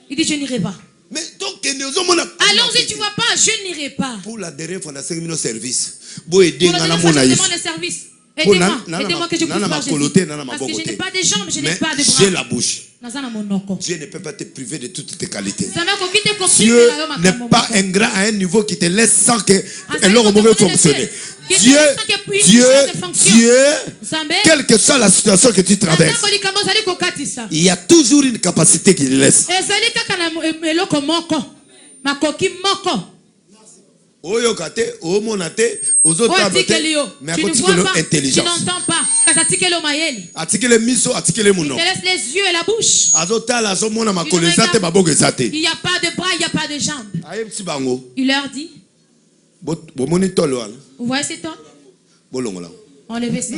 Il dit je n'irai pas. Mais donc, allons-y, tu vois pas, je n'irai pas. Pour la dernière fois, on a 5 minutes de service. Pour la dernière fois, je demande le service. Aidez-moi que je puisse voir Jésus. Parce que je n'ai pas de jambes, je n'ai pas de bras. J'ai la bouche. Dieu ne peut pas te priver de toutes tes qualités. Dieu n'est pas ingrat à un niveau qui te laisse sans que l'homme pourrait fonctionner. Dieu, quelle que soit la situation que tu traverses, il y a toujours une capacité qu'il laisse. Tu ne vois pas, tu n'entends pas. Il te laisse les yeux et la bouche. Il n'y a pas de bras, il n'y a pas de jambes. Il leur dit, vous voyez ces temps? Enlevez ça.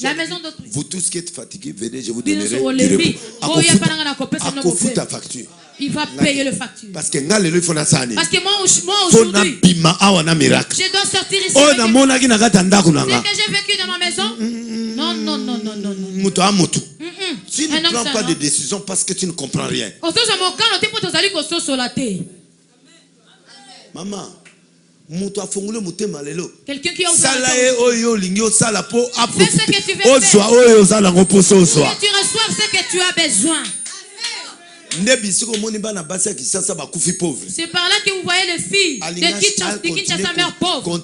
La maison d'autrui. Vous tous qui êtes fatigués, venez, je vous donnerai du repos. Ta facture. Il va payer le facture. Parce que moi aujourd'hui, je dois sortir ici. Ce que j'ai vécu dans ma maison. Non. Tu ne prends pas de décision parce que tu ne comprends rien. Maman, quelqu'un qui a ouvert fais ce que tu veux faire. Que tu reçoives ce que tu as besoin. C'est par là que vous voyez les filles de Kinshasa, mère pauvre.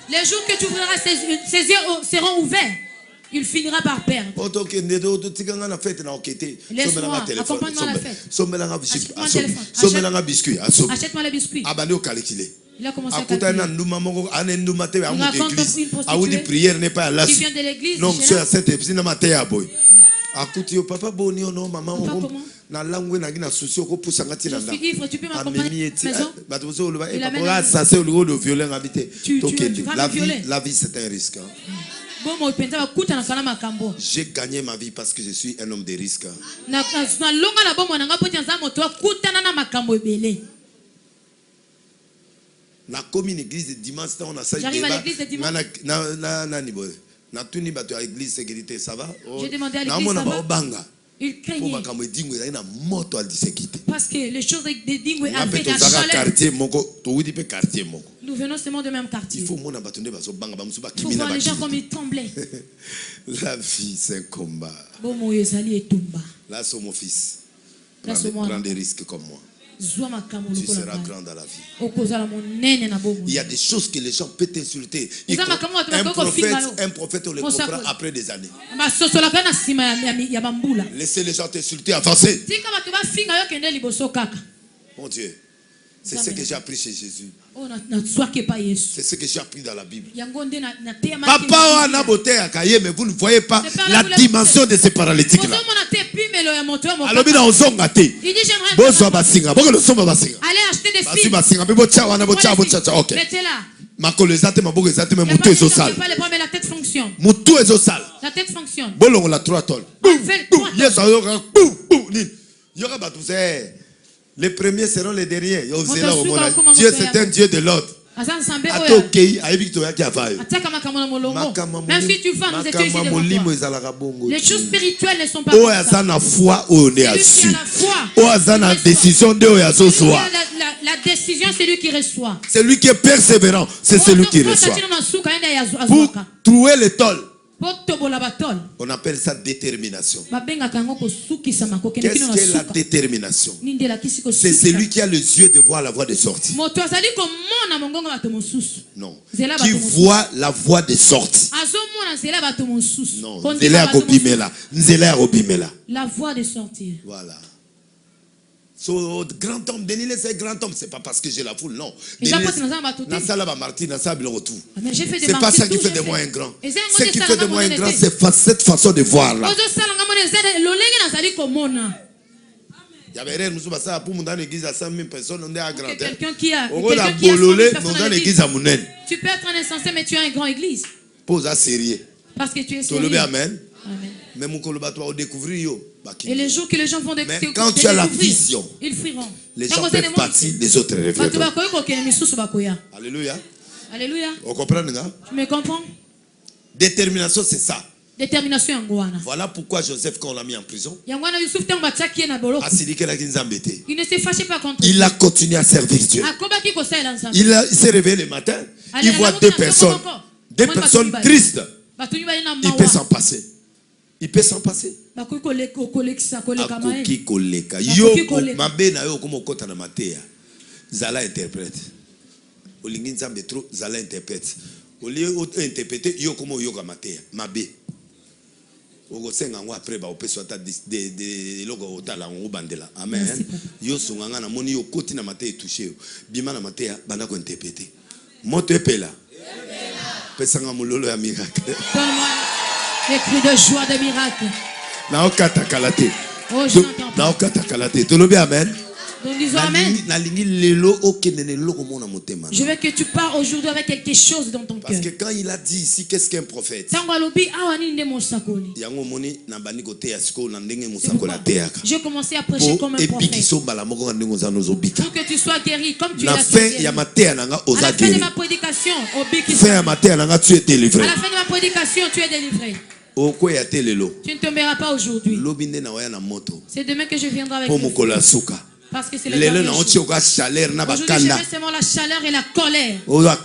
Les jours que tu voudras, ses yeux seront ouverts. Il finira par perdre. Laisse-moi, accompagne-moi à la fête. Achète-moi les biscuits. Il a commencé à calculer. Il raconte une prostituée qui vient de l'église. Non, c'est à cette épisode. Papa Bonio, non, maman. Na langue na gina souci au poussa ngati na. Je suis ivre, tu peux m'accompagner maison. La vie c'est un risque. J'ai gagné ma vie parce que je suis un homme de risque. Na comme une église de dimanche, on a ça. J'arrive à l'église de dimanche. Ça va? J'ai demandé à l'église, ça va? Il craignait. Parce que les choses de Dingwe avaient de la chaleur. Nous venons seulement du même quartier. Il faut voir les gens comme ils tremblaient. La vie, c'est un combat. Là, c'est mon fils. Prends des risques comme moi. Tu seras grand dans la vie. Il y a des choses que les gens peuvent t'insulter. Un prophète, on le comprend après des années. Laissez les gens t'insulter, avancez. Mon Dieu, c'est ce que j'ai appris chez Jésus. C'est ce que j'ai appris dans la Bible. Papa, mais vous ne voyez pas la dimension de ces paralytiques là. Allez acheter des filles. Mettez-la. La tête fonctionne. La tête fonctionne. Les premiers seront les derniers. Dieu, c'est un Dieu de l'ordre. Même si tu vas, nous étions ici devant toi. Les choses spirituelles ne sont pas comme ça. La décision, c'est lui qui reçoit. C'est lui qui est persévérant, c'est celui qui reçoit. Pour trouver le tol, on appelle ça détermination. Qu'est-ce que la détermination? C'est celui qui a les yeux de voir la voie de sortie. Non. Qui voit la voie de sortie. Non. La voie de sortir. Voilà. Grand homme, Denis c'est grand homme, c'est pas parce que j'ai la foule, non. C'est pas ça qui fait de moi un grand. Ce qui fait de moi un grand, c'est cette façon de voir là. Il y avait rien, nous sommes ça pour dans l'église à 100 000 personnes, on est à grand. Quelqu'un qui a dans l'église à Mounen. Tu peux être un insensé, mais tu as une grande église. Pose à sérieux. Parce que tu es sérieux. Amen. Mais mon colobatoire découvrir. Et les jours que les gens vont découvrir, quand tu as la vision, ils fuiront. Les gens peuvent partir, les autres reviendront. Alléluia. Alléluia. On comprend, tu me comprends? Détermination, c'est ça. Détermination. Voilà pourquoi Joseph, quand on l'a mis en prison, il ne s'est fâché pas contre lui. Il a continué à servir Dieu. Il s'est réveillé le matin. Il voit deux personnes tristes. Il peut s'en passer. Il peut s'en passer. Zala interprète. Olingi nzambe trop, Zala interprète. Au lieu d'interpréter, yo comme yoga matea, mabé. Ogo senga ngwa après ba opeso ata de logo otala ngo bandela. Amen. Yo sunganga na moni yo koti na matea touché. Bima na matea banda ko interpréter. Moto epela. Pesanga mulolo ya miracle. Donne-moi les cris de joie de miracle. Na okata kalate. Oh, je n'entends pas. Na okata kalate. Tolobi amen. Donc disons amen. Je veux que tu pars aujourd'hui avec quelque chose dans ton cœur. Parce que quand il a dit ici, qu'est-ce qu'un prophète? J'ai commencé à prêcher comme un prophète. Pour que tu sois guéri comme tu l'as guéri. À la fin de ma prédication, à la fin de ma prédication, tu es délivré. Tu ne tomberas pas aujourd'hui. C'est demain que je viendrai avec vous. Parce que c'est le dernier jour. Aujourd'hui, je mets seulement la chaleur et la colère. Tu vois,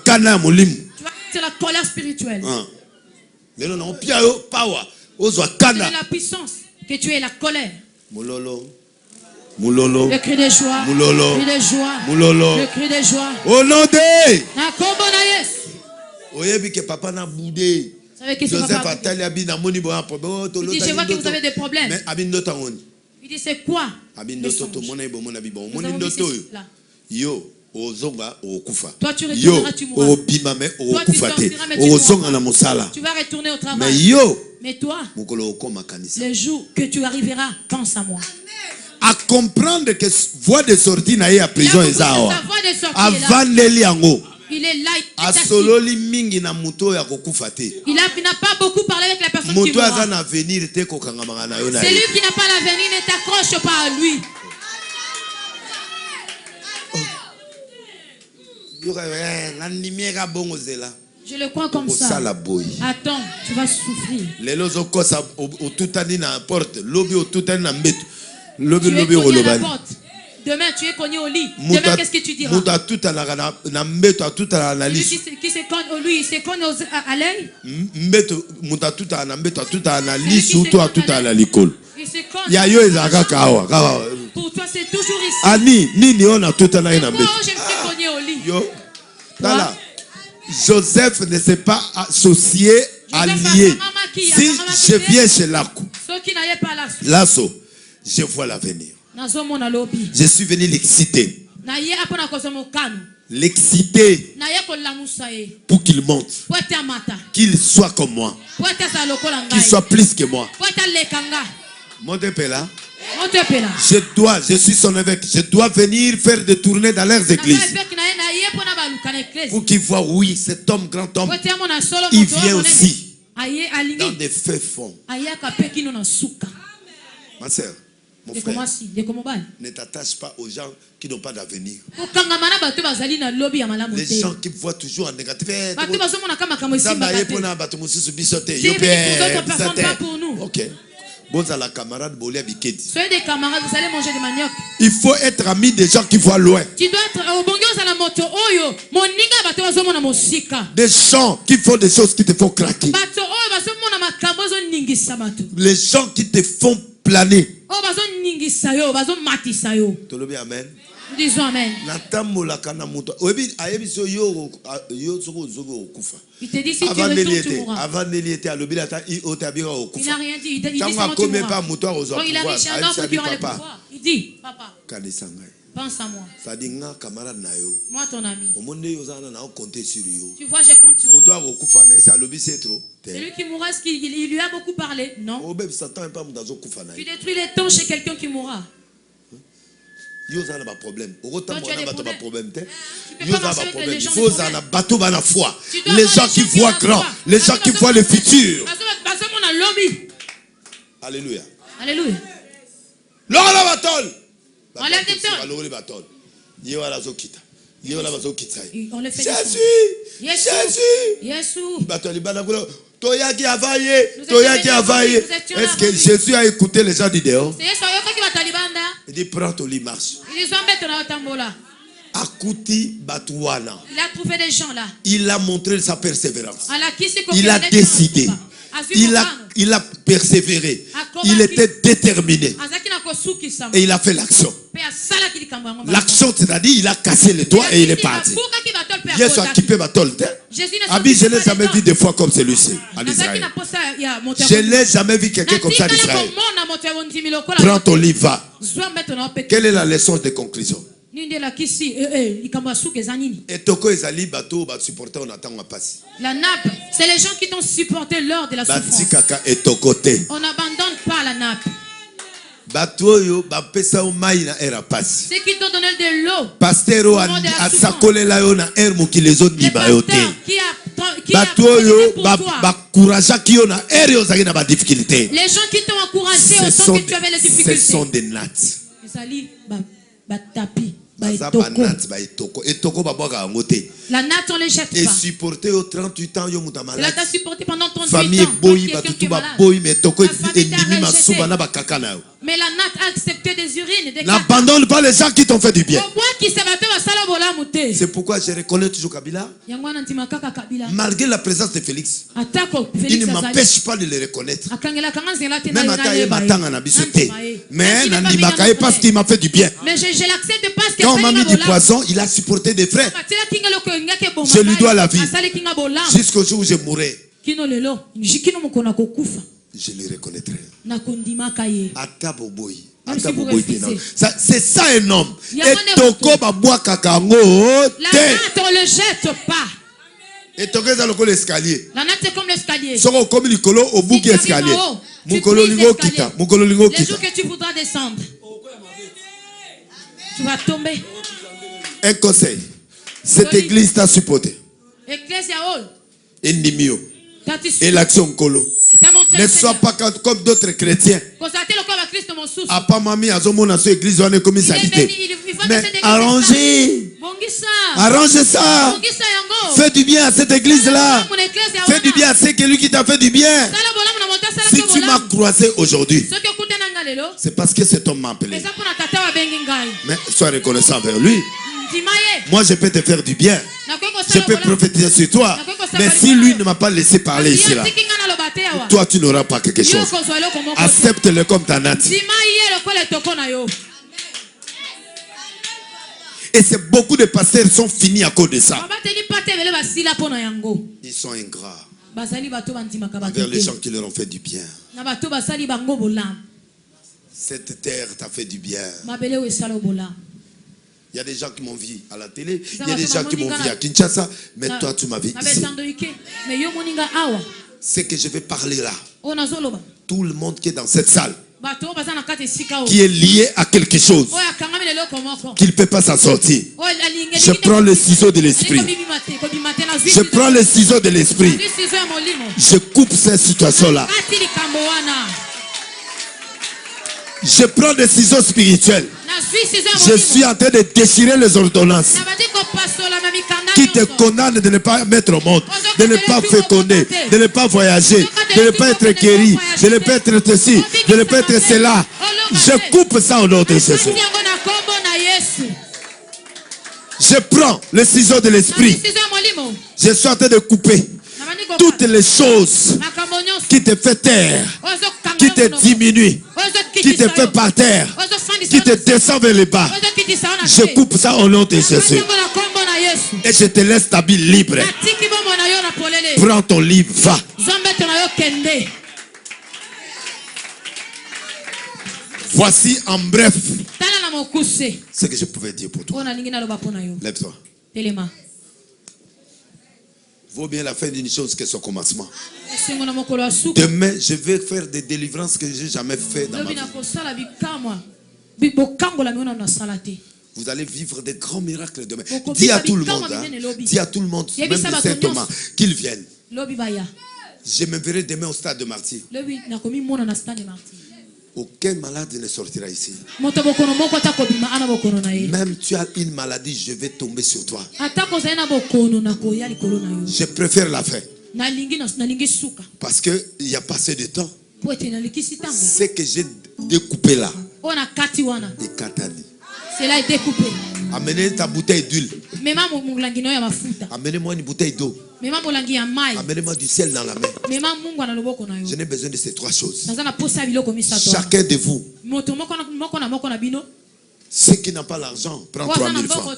c'est la colère spirituelle. C'est la puissance que tu es, la colère. Le cri de joie. Le cri de joie. Le cri de joie. Au nom de Joseph Atali dit, je vois que vous avez des problèmes. Il dit, c'est quoi? Toi, tu retourneras, tu mourras. Toi, tu sortiras, mais tu mourras. Tu vas retourner au travail. Mais toi, le jour que tu arriveras, pense à moi. À comprendre que voie de sortie n'a pas prison avant il est là, il n'a pas beaucoup parlé avec la personne qui mourra. C'est lui qui n'a pas l'avenir, ne t'accroche pas à lui. Je le crois comme ça. Attends, tu vas souffrir. Demain, tu es cogné au lit. Demain, qu'est-ce que tu diras? Celui qui se cogne au lit, il se cogne à l'œil. Pour toi, c'est toujours ici. Moi, je me suis cogné au lit. Joseph ne s'est pas associé, allié. Si je viens chez Lasso, je vois l'avenir. Je suis venu l'exciter. L'exciter pour qu'il monte, qu'il soit comme moi, qu'il soit plus que moi. Montez là. Je suis son évêque. Je dois venir faire des tournées dans leurs églises pour qu'ils voient, oui, cet homme, grand homme, il vient aussi dans des faits fonds. Ma soeur, mon frère, ne t'attache pas aux gens qui n'ont pas d'avenir. Les gens qui voient toujours en négatif. Ok. Soyez des camarades, vous allez manger des manioc. Il faut être ami des gens qui voient loin. Tu dois être des gens qui font des choses qui te font craquer. Les gens qui te font planer. Amen. Disons amen. Il te dit si tu retournes, tu mourras. Il n'a rien dit. Il dit seulement tu mourras. Quand il arrive chez un homme qui aura le pouvoir, il dit, papa, pense à moi. Moi, ton ami. Tu vois, je compte sur toi. C'est lui qui mourra, parce qu'il lui a beaucoup parlé. Non. Tu détruis les temps chez quelqu'un qui mourra. Toi, tu as des problèmes. Il faut un bateau dans la foi. Les gens qui voient grand, les gens qui voient le futur. Alléluia. Alléluia. Enlève des tôles. On le fait. Jésus. Est-ce que Jésus a écouté les gens du dehors? Il dit prends ton lit, marche. Il a trouvé des gens là. Il a montré sa persévérance. Il a décidé. Il a persévéré. Il était déterminé. Et il a fait l'action. L'action, c'est-à-dire il a cassé les toits et il est parti. Jésus a occupé ma tôle. Je n'ai jamais vu des fois comme celui-ci en Israël. Je n'ai jamais vu quelqu'un comme ça en Israël. Prends ton livre, va. Quelle est la leçon de conclusion? La nappe, c'est les gens qui t'ont supporté lors de la souffrance. On n'abandonne pas la nappe. Ceux qui t'ont donné de l'eau. Pasteur a sacolé la yo na air mo ki les autres ni ba yo te. Les gens qui t'ont encouragé au temps que tu avais les difficultés. Ce sont des nattes. La natte, on ne les jette pas. Et supporté au 38 ans, yo muta malade. Il t'a supporté pendant 38 famille ans. Boy, quelqu'un qui est malade. Mais la natte a accepté des urines. N'abandonne pas les gens qui t'ont fait du bien. C'est pourquoi je reconnais toujours Kabila. Malgré la présence de Félix, il ne m'empêche pas de le reconnaître. Même mais parce qu'il m'a fait du bien. Mais je l'accepte parce que quand on m'a mis du poison, il a supporté des frères. Je lui dois la vie. Jusqu'au jour où je mourrai, je le reconnaîtrai. C'est ça un homme. Et toko babwa kakango. La natte, on le jette pas. Et toko est dans l'escalier. La natte c'est comme l'escalier. Soko comme Nicolo au bout de l'escalier. Les jours que tu voudras descendre, tu vas tomber. Un conseil. Cette église t'a supporté. Et l'action Kolo. Ne sois pas comme d'autres chrétiens. A pas mamie à zomona sur l'église on est comme ça. Mais arrangez ça. Fais du bien à cette église là. Fais du bien à celui qui t'a fait du bien. Si tu m'as croisé aujourd'hui, c'est parce que cet homme m'a appelé. Mais sois reconnaissant envers lui. Moi je peux te faire du bien. Je peux prophétiser sur toi. Mais si lui ne m'a pas laissé parler ici là, toi tu n'auras pas quelque chose. Accepte-le comme ta natte. Et c'est beaucoup de pasteurs sont finis à cause de ça. Ils sont ingrats envers les gens qui leur ont fait du bien. Cette terre t'a fait du bien. Il y a des gens qui m'ont vu à la télé, il y a des gens qui m'ont vu à Kinshasa, mais toi tu m'as vu ici. C'est que je vais parler là. Tout le monde qui est dans cette salle, qui est lié à quelque chose, qui ne peut pas s'en sortir. Je prends le ciseau de l'esprit. Je prends le ciseau de l'esprit. Je coupe cette situation-là. Je prends des ciseaux spirituels. Je suis en train de déchirer les ordonnances qui te condamnent de ne pas mettre au monde, de ne pas féconder, de ne pas voyager, de ne pas être guéri, de ne pas être ceci, de ne pas être cela. Je coupe ça au nom de Jésus. Je prends le ciseau de l'esprit. Je suis en train de couper toutes les choses qui te fait taire, qui te diminue, qui te fait par terre, qui te descend vers le bas. Je coupe ça au nom de Jésus. Et je te laisse ta vie libre. Prends ton livre, va. Voici en bref ce que je pouvais dire pour toi. Lève-toi. Vaut bien la fin d'une chose que son commencement. Demain, je vais faire des délivrances que je n'ai jamais fait dans ma vie. Vous allez vivre des grands miracles demain. Dis à tout le monde, dis à tout le monde, même Saint Thomas, qu'ils viennent. Je me verrai demain au stade de Martyr. Aucun malade ne sortira ici. Même tu as une maladie, je vais tomber sur toi. Je préfère la fin. Parce qu'il n'y a pas assez de temps. Ce que j'ai découpé là. Et Katani. Cela est découpé. Amenez ta bouteille d'huile. Amenez-moi une bouteille d'eau. Amenez-moi du sel dans la main. Je n'ai besoin de ces trois choses. Chacun de vous, ceux qui n'ont pas l'argent, prend 3 000 francs.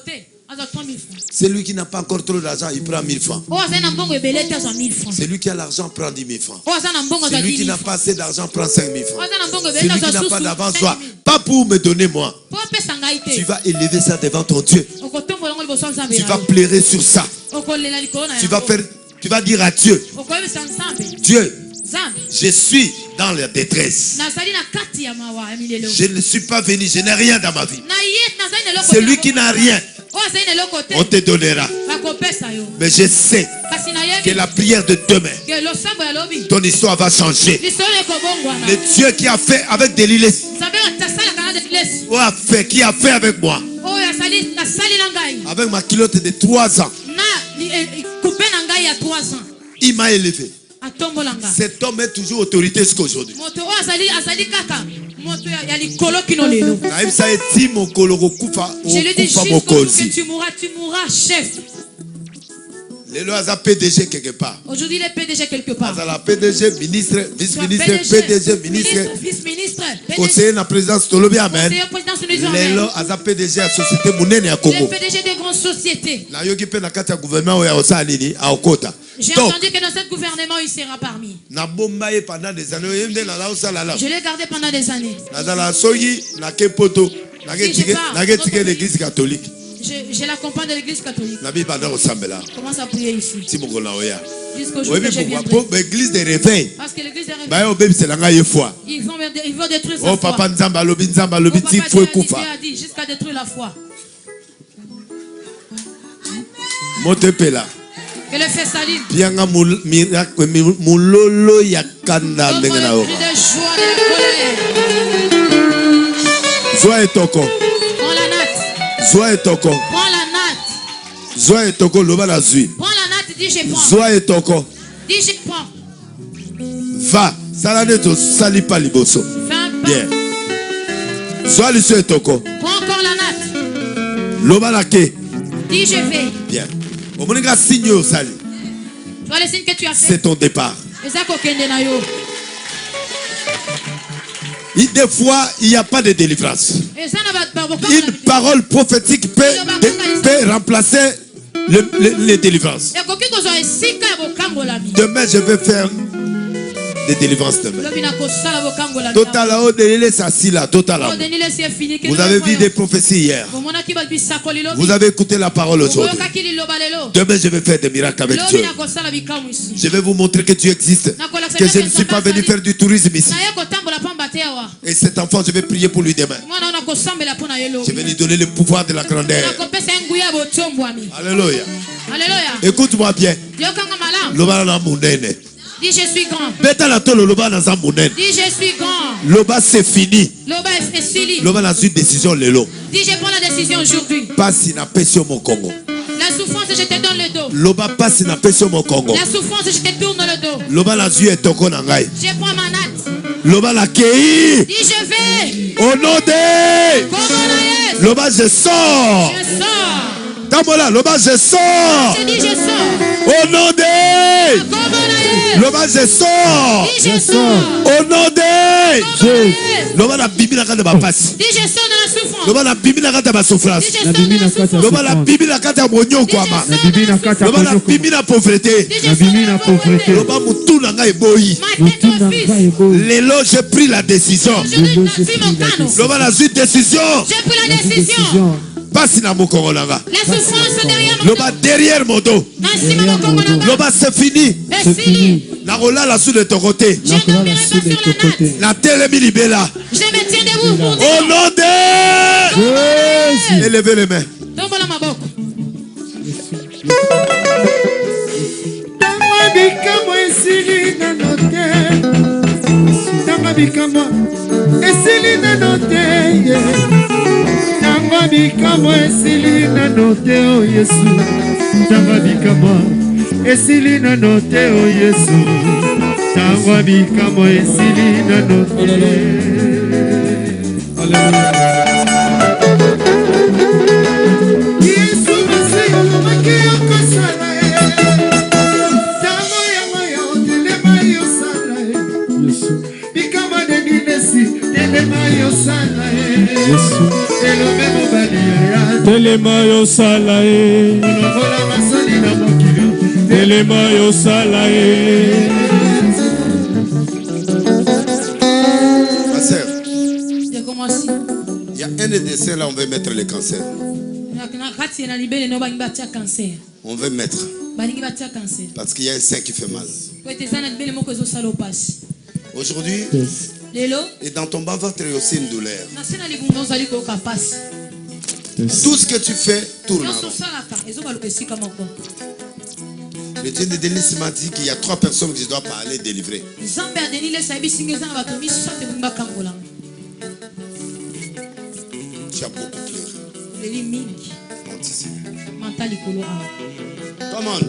Celui qui n'a pas encore trop d'argent, il prend 1000 francs. Celui qui a l'argent prend 10 000 francs. Celui qui n'a pas assez d'argent prend 5 000 francs. Celui qui n'a pas d'avance, soit pas pour me donner moi. Tu vas élever ça devant ton Dieu. Tu vas pleurer sur ça. Tu vas dire à Dieu, Dieu, Je suis dans la détresse. Je ne suis pas venu, je n'ai rien dans ma vie. Celui qui n'a rien, on te donnera. Mais je sais que la prière de demain, ton histoire va changer. Le Dieu qui a fait avec des lilés, qui a fait avec moi, avec ma culotte de 3 ans, il m'a élevé. Cet homme est toujours autorité jusqu'à aujourd'hui. Je lui dis, jusqu'au jour que tu mourras, chef. PDG quelque part. Aujourd'hui, il est PDG quelque part. PDG, ministre, vice-ministre, PDG, ministre, vice-ministre, conseiller de la présidence, Tolobi, amen. Lelo, PDG à société Mounene à Congo. PDG de grandes sociétés. J'ai entendu que dans ce gouvernement, il sera parmi. Je l'ai gardé pendant des années. L'église catholique. Je l'accompagne de l'église catholique. Commence à prier ici. Jusqu'au jour que je viendrai. L'église de réveil. Parce que l'église de réveil. Ils vont détruire sa foi. Dieu a dit jusqu'à détruire la foi. Que le fait salir. Mulolo yakanda ndengena ora. Zoa etoko. Prends la natte. Zoa etoko. Prends la natte. Zoa etoko loba la zui. Prends la natte, dis je prends. Zoa etoko. Dis je prends. Va, salade to sali pa liboso. Bien. Zoa liso etoko. Prends encore la natte. Loba la ke. Dis je vais. Bien. Omoninga signe au sali. Tu vois le signe que tu as fait. C'est ton départ. Des fois, il n'y a pas de délivrance. Une parole prophétique peut remplacer les délivrances. Demain, je vais faire des délivrances demain. Vous avez vu des prophéties hier. Vous avez écouté la parole aujourd'hui. Demain, je vais faire des miracles avec Dieu. Je vais vous montrer que Dieu existe. Que je ne suis pas venu faire du tourisme ici. Et cet enfant, je vais prier pour lui demain. Je vais lui donner le pouvoir de la grandeur. Alléluia. Écoute-moi bien. Dis je suis grand. Dis je suis grand. Loba c'est fini. Loba est fini. Loba n'a une décision lelo. Dis je prends la décision aujourd'hui. Passe na pesio mon Congo. La souffrance je te donne le dos. Loba passe na pesio mon Congo. La souffrance je te tourne le dos. Loba la zui etoko na ngai. Je prends ma natte. Loba la kei. Dis je vais. Au nom de Loba je sors. Je sors. Tamola, Loba je sors. Je dis je sors. Au nom de Loba je sors. Dis je sors. Au nom de Loba la bibi na kata ba passe. Dis je sors dans la souffrance. Loba la bibi na kata ba souffrance. Dis je sors dans la souffrance. Loba la bibi na kata bonyo kwama. Loba la bibi na pauvreté. Loba mutu na ngai boyi. Lelo j'ai pris la décision. Loba la décision. J'ai pris la décision. Passe na mokongo nanga. La souffrance derrière mon Loba derrière mon dos. Loba c'est fini. Na rola la sous de ton côté. La télé libella. Je me tiens debout. Au nom de élevez les mains. Bikamo esili na note o Yesu. Tanga bikamo esili na note o Yesu. Tanga bikamo esili na note. Yesu masiyo makio kosala e. Tanga ya telema yo sala e. Yesu. Bikamo de dinesi telema yo sala e. Yesu. Telema yo sala e. Telema yo sala e. Ma sœur, il y a un des décès là, on veut mettre le cancer. On veut mettre. Parce qu'il y a un sein qui fait mal. Aujourd'hui, et dans ton bas-ventre, il y a aussi une douleur. Tout ce que tu fais tourne. Le Dieu de délice m'a dit qu'il y a 3 personnes que je dois parler et délivrer. Tu as beaucoup pleuré. Come on.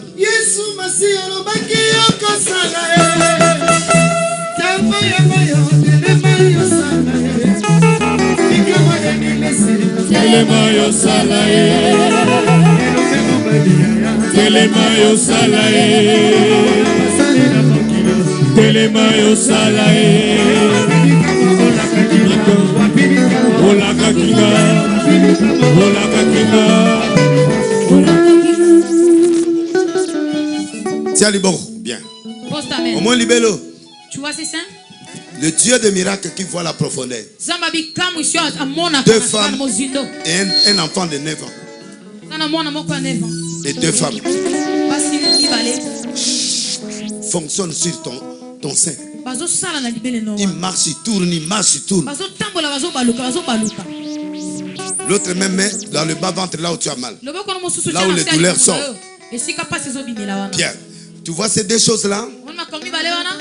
Tiens, Liboro, bien. Au moins, Libello. Tu vois, c'est ça? Le Dieu de miracles qui voit la profondeur. 2 femmes et un enfant de 9 ans. Et 2 femmes. Fonctionne sur ton sein. Il marche, il tourne, il marche, il tourne. L'autre même met dans le bas-ventre là où tu as mal. Là où les douleurs sont. Bien. Tu vois ces 2 choses-là?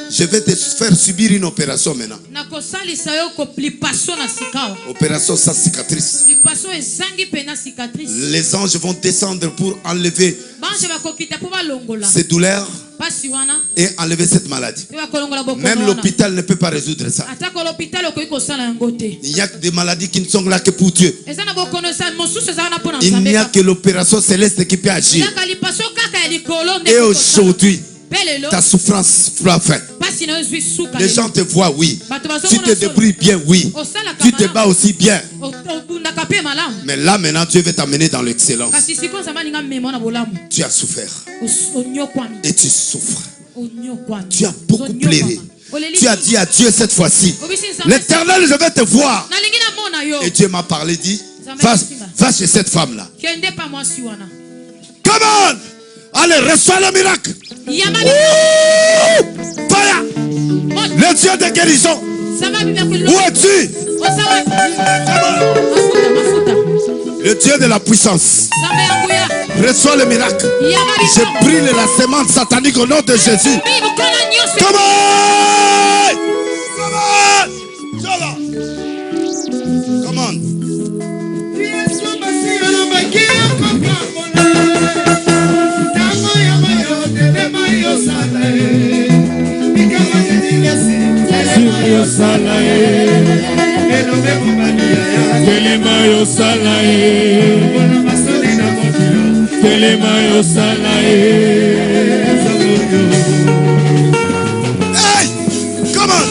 Je vais te faire subir une opération maintenant. Opération sans cicatrice. Les anges vont descendre pour enlever ces douleurs et enlever cette maladie. Même l'hôpital ne peut pas résoudre ça. Il y a des maladies qui ne sont là que pour Dieu. Il n'y a que l'opération céleste qui peut agir. Et aujourd'hui, ta souffrance fera fin. Les gens te voient, oui. Tu te débrouilles bien, oui. Tu te bats aussi bien. Mais là, maintenant, Dieu veut t'amener dans l'excellence. Tu as souffert. Et tu souffres. Tu as beaucoup pleuré. Tu as dit à Dieu cette fois-ci, l'Éternel, je vais te voir. Et Dieu m'a parlé, dit, va chez cette femme-là. Come on! Allez, reçois le miracle. Fire! Le Dieu de guérison. Où es-tu? Le Dieu de la puissance. Reçois le miracle. Je brûle la sémence satanique au nom de Jésus. Come on! Come on! Hey! Come on!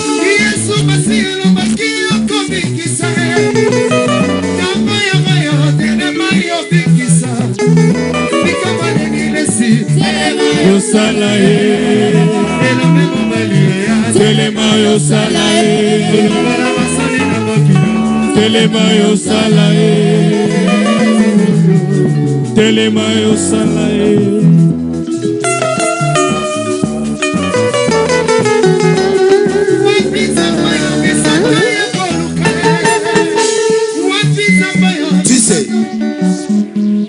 Tu sais,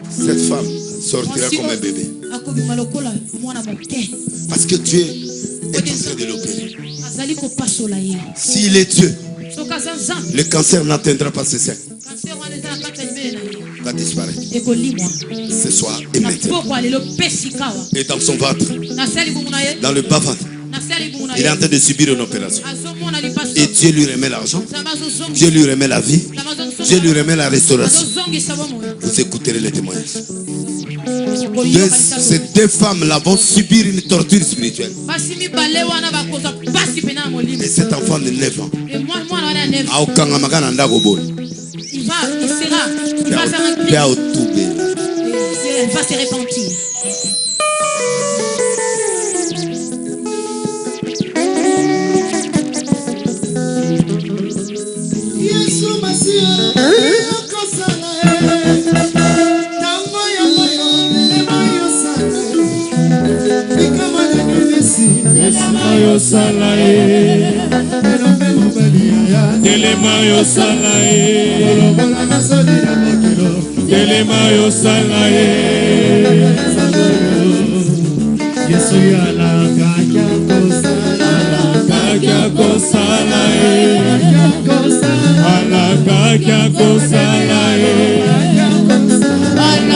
cette femme sortira comme un bébé. Parce que Dieu est en train de l'opérer. S'il est Dieu, le cancer n'atteindra pas ses seins. Va disparaître ce soir et maintenant. Et dans son ventre, dans le bas-ventre, il est en train de subir une opération. Et Dieu lui remet l'argent, Dieu lui remet la vie, Dieu lui remet la restauration. Vous écouterez les témoignages. Ces 2 femmes-là vont subir une torture spirituelle. Et cet enfant de 9 ans, il va se repentir.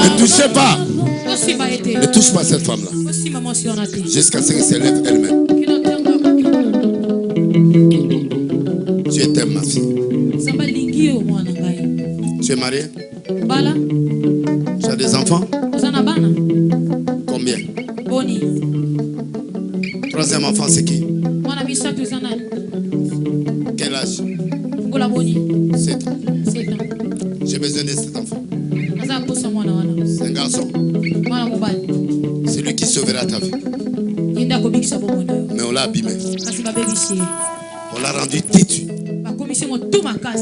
Ne touchez pas. Ne touche pas cette femme-là. Jusqu'à ce qu'elle s'élève elle-même. Tu t'aimes, ma fille. Tu es marié? Tu as des enfants? Combien? Troisième enfant, c'est qui? Quel âge? 7 ans. J'ai besoin de cet enfant. C'est un garçon. C'est lui qui sauvera ta vie. Mais on l'a abîmé. On l'a rendu têtu.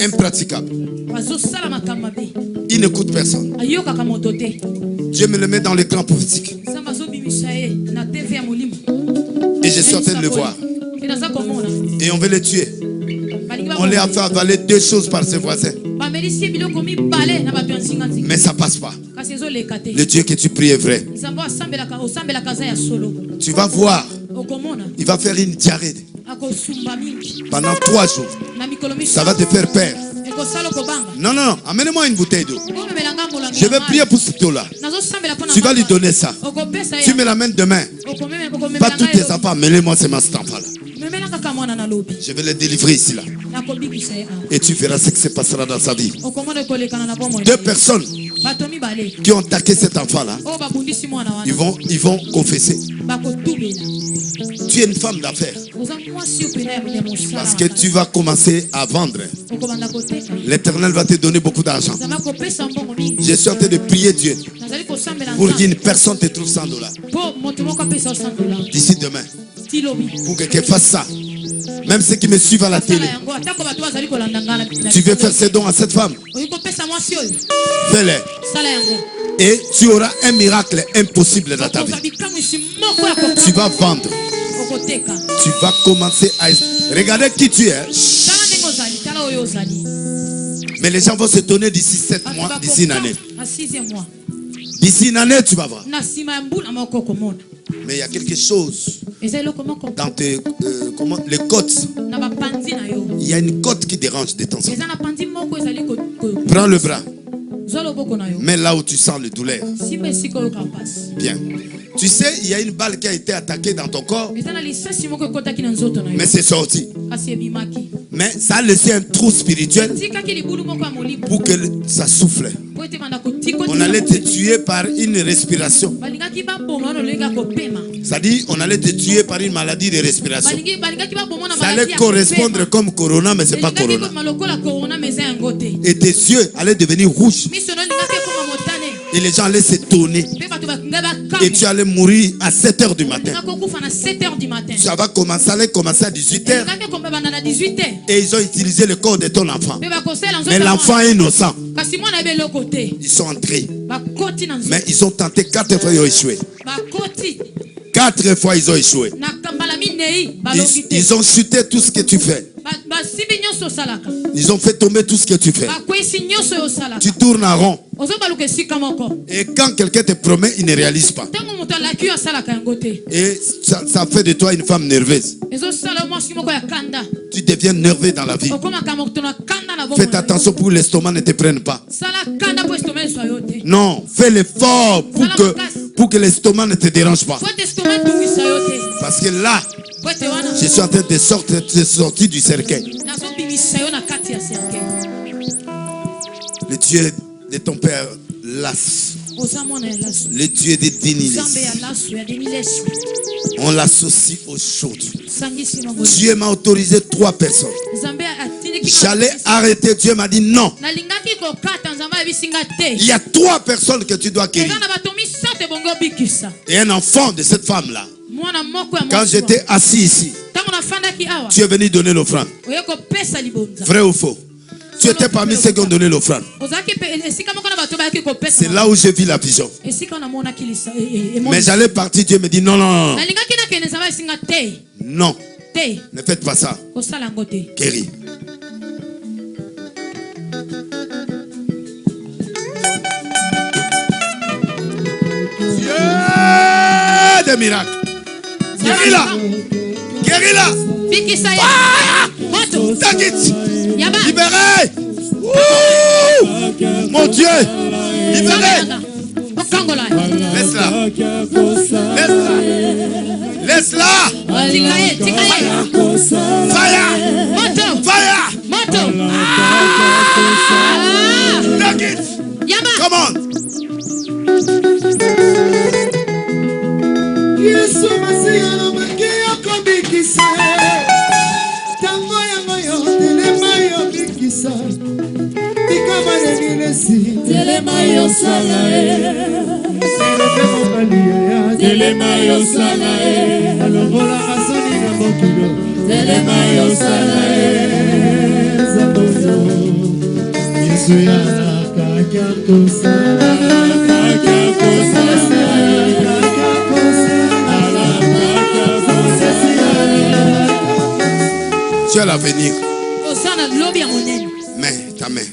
Impraticable. Il n'écoute personne. Dieu me le met dans l'écran prophétique. Et je suis en train de le voir. Et on veut le tuer. On lui a fait avaler 2 choses par ses voisins. Mais ça passe pas. Le Dieu que tu pries est vrai. Tu vas voir. Il va faire une diarrhée. Pendant 3 jours. Ça va te faire peur. Non, non, non. Amenez-moi une bouteille d'eau. Je vais prier pour ce eau-là. Tu vas lui donner ça. Tu me l'amènes demain. Pas tous tes enfants. Mêlez-moi seulement cet enfant-là. Je vais le délivrer ici là. Et tu verras ce qui se passera dans sa vie. 2 personnes qui ont attaqué cet enfant là, ils vont confesser. Tu es une femme d'affaires. Parce que tu vas commencer à vendre. L'Éternel va te donner beaucoup d'argent. Je suis en train de prier Dieu pour qu'une personne te trouve $100. D'ici demain. Pour que quelqu'un fasse ça. Même ceux qui me suivent à la télé. Tu veux faire ces dons à cette femme? Fais-les. Et tu auras un miracle impossible dans ta vie. Tu vas vendre. Tu vas commencer à... Regardez qui tu es. Mais les gens vont se donner d'ici 7 mois, d'ici une année. D'ici une année, tu vas voir. Mais il y a quelque chose dans tes, les côtes. Il y a une côte qui dérange de temps en temps. Prends le bras. Mets là où tu sens le douleur. Bien. Tu sais, il y a une balle qui a été attaquée dans ton corps. Mais c'est sorti. Mais ça a laissé un trou spirituel pour que ça souffle. On allait te tuer par une respiration. C'est-à-dire, on allait te tuer par une maladie de respiration. Ça allait correspondre comme corona, mais ce n'est pas corona. Et tes yeux allaient devenir rouges. Et les gens allaient s'étonner. Et tu allais mourir à 7 h du matin. Ça va commencer, allait commencer à 18 h. Et ils ont utilisé le corps de ton enfant. Mais l'enfant est innocent. Ils sont entrés. Mais ils ont tenté 4 fois, ils ont échoué. 4 fois, ils ont échoué. Ils ont chuté tout ce que tu fais. Ils ont fait tomber tout ce que tu fais. Tu tournes en rond. Et quand quelqu'un te promet, il ne réalise pas. Et ça fait de toi une femme nerveuse. Tu deviens nerveux dans la vie. Fais attention pour que l'estomac ne te prenne pas. Non, fais l'effort pour que l'estomac ne te dérange pas. Parce que là, je suis en train de sortir du cercueil. Le Dieu de ton père lasse. Le Dieu de Dénilis. On l'associe aujourd'hui. Dieu m'a autorisé 3 personnes. J'allais arrêter. Dieu m'a dit non. Il y a 3 personnes que tu dois guérir. Et un enfant de cette femme-là. Quand j'étais assis ici, tu es venu donner l'offrande. Vrai ou faux? Tu étais parmi ceux qui ont donné l'offrande. C'est là où j'ai vu la vision. Mais j'allais partir, Dieu me dit non, non, non. Non. Ne faites pas ça. Guéri. Dieu des miracles. Guéris-la. Guéris-la. Takit. Libéré. Mon Dieu. Libéré. Laisse-la. Laisse-la. Laisse-la. Fire. Fire. Takit. Come on. Yesu Masiya no makia kobikisa. Tango yango yo telema yo bikisa. Bikama nenesi telema yo sala e. Telema yo sala e. Alobola kasoni na mokilo. Telema yo sala e. Zabozo. Yesu ya kaka kosa. Kaka kosa. Tu as l'avenir. Mais ta main.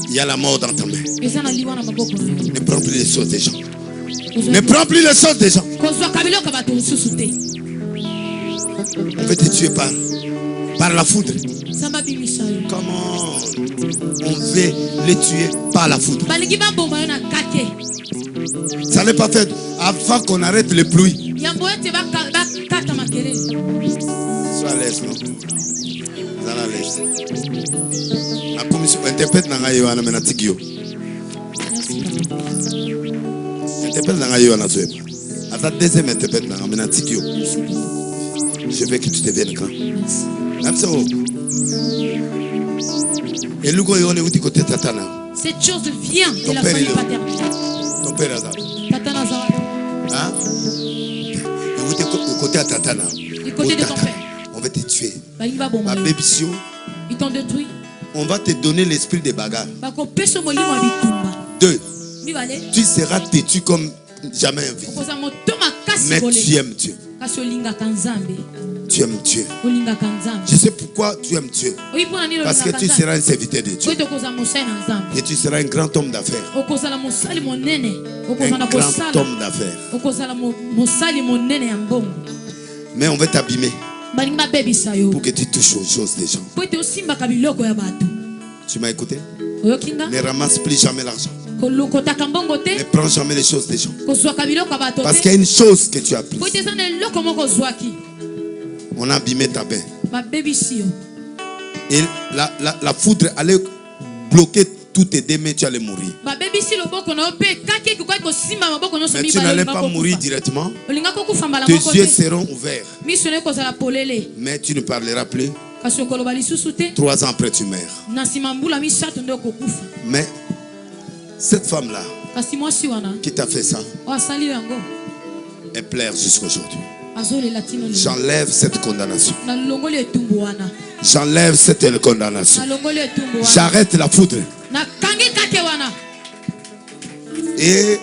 Il y a la mort dans ta main. Ne prends plus les choses des gens. Ne prends plus les choses des gens. On veut te tuer par la foudre. Comment on veut les tuer par la foudre? Ça n'est pas fait avant qu'on arrête les pluies. Sois à l'aise, non? Sois à l'aise. La commission interprète n'a pas eu un amenatigio. Interprète n'a pas eu un amenatigio. À ta deuxième interprète n'a pas eu un amenatigio. Je veux que tu deviennes grand. Et le gars, on est où du côté Tatana? Cette chose vient de la famille paternelle. Ton père Azar. Tatana Azar. Hein? Et où du côté Tatana? Du côté de ton père. On va te tuer. Ma bébisio. Ils t'ont détruit. On va te donner l'esprit de bagarre. 2. Tu seras têtu comme jamais vu. Mais tu aimes Dieu. Tu aimes Dieu. Je sais pourquoi tu aimes Dieu. Parce que tu seras un serviteur de Dieu. Et tu seras un grand homme d'affaires. Un grand homme d'affaires. Mais on va t'abîmer pour que tu touches aux choses des gens. Tu m'as écouté? Ne ramasse plus jamais l'argent. Ne prends jamais les choses des gens. Parce qu'il y a une chose que tu as prise. On a abîmé ta main. Et la foudre allait bloquer toutes tes deux mains, tu allais mourir. Mais tu n'allais pas mourir directement. Tes yeux seront ouverts. Mais tu ne parleras plus. 3 ans après, tu meurs. Mais cette femme-là qui t'a fait ça, elle pleure jusqu'aujourd'hui. J'enlève cette condamnation. J'enlève cette condamnation. J'arrête la foudre. Et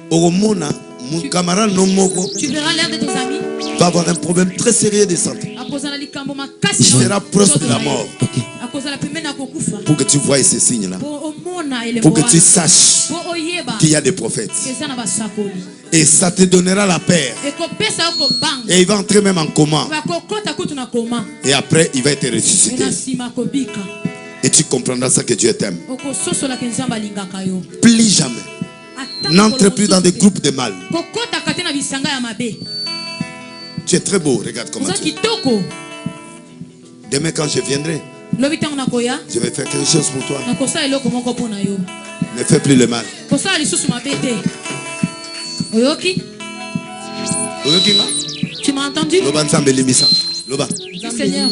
au Mona, mon camarade tu verras l'air de tes amis va avoir un problème très sérieux de santé. Il sera proche de la mort. Pour que tu voies ces signes-là. Pour que tu saches qu'il y a des prophètes. Et ça te donnera la paix. Et il va entrer même en coma. Et après, il va être ressuscité. Et tu comprendras ça que Dieu t'aime. Plus jamais. N'entre plus dans des groupes de mal. Tu es très beau, regarde comment tu es. Demain quand je viendrai, je vais faire quelque chose pour toi. Ne fais plus le mal. Tu m'as entendu? Seigneur.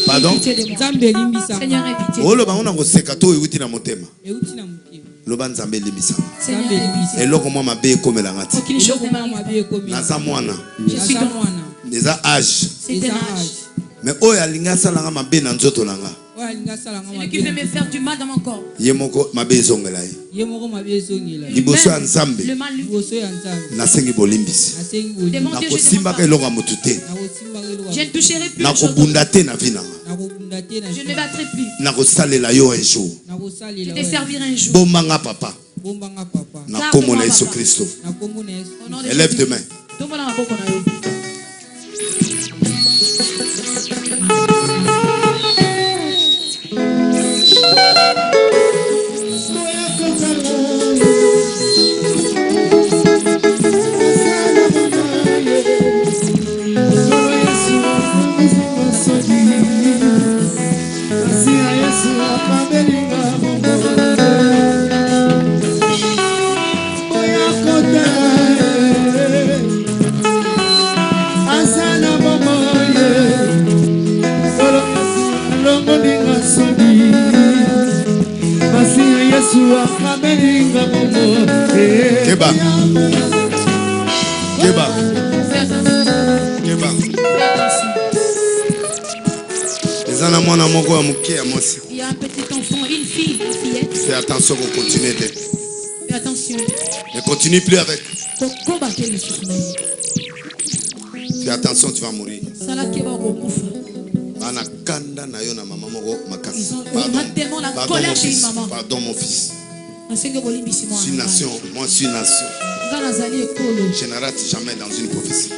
Pardon? Seigneur, aie pitié. Je suis ton âge. C'est un âge. Mais celui qui veut me faire du mal dans mon corps. liboso ya nzambe nasengi bolimbisi nakosimbaka eloko ya motu te nakobunda te na vi nanga nakosalela yo un jour bombanga papa na kombo na Yesu Kristo. Élève tes mains. Keba. Keba. Keba. Il y a un petit enfant, une fille, une fillette. Fais attention qu'on continue d'être. Fais attention. Ne continue plus avec. Fais attention, tu vas mourir. Pardon mon fils. Je suis nation, moi je suis nation. Je ne rate jamais dans une prophétie.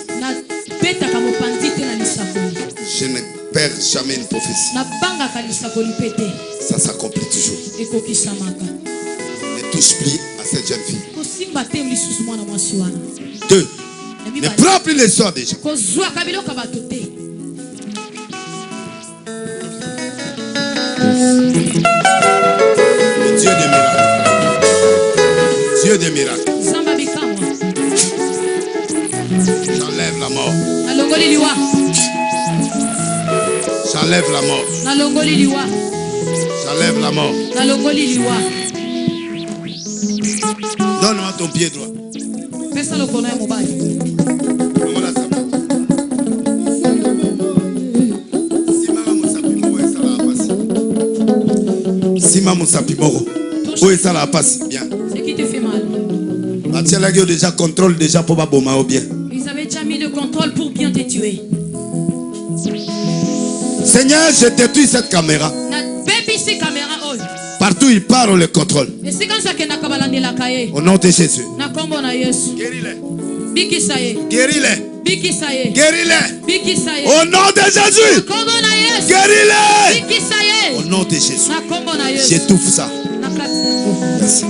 Je ne perds jamais une prophétie. Ça s'accomplit toujours. Ne touche plus à cette jeune fille. 2. Ne prends plus les soins déjà. Le Dieu des miracles. Dieu des miracles. J'enlève la mort. J'enlève la mort. J'enlève la mort. Donne-moi ton pied droit. Sima Moussapi Moro. Où est ça la passe? Bien. Ce qui te fait mal. Déjà contrôle déjà pour Baboma ou bien. Ils avaient déjà mis le contrôle pour bien te tuer. Seigneur, je détruis cette caméra. Partout il part, on le contrôle. Au nom de Jésus. Guéris-les. Guéris-les. Guéris-les. Au nom de Jésus. Guéris-les. Au nom de Jésus. J'étouffe ça. Merci.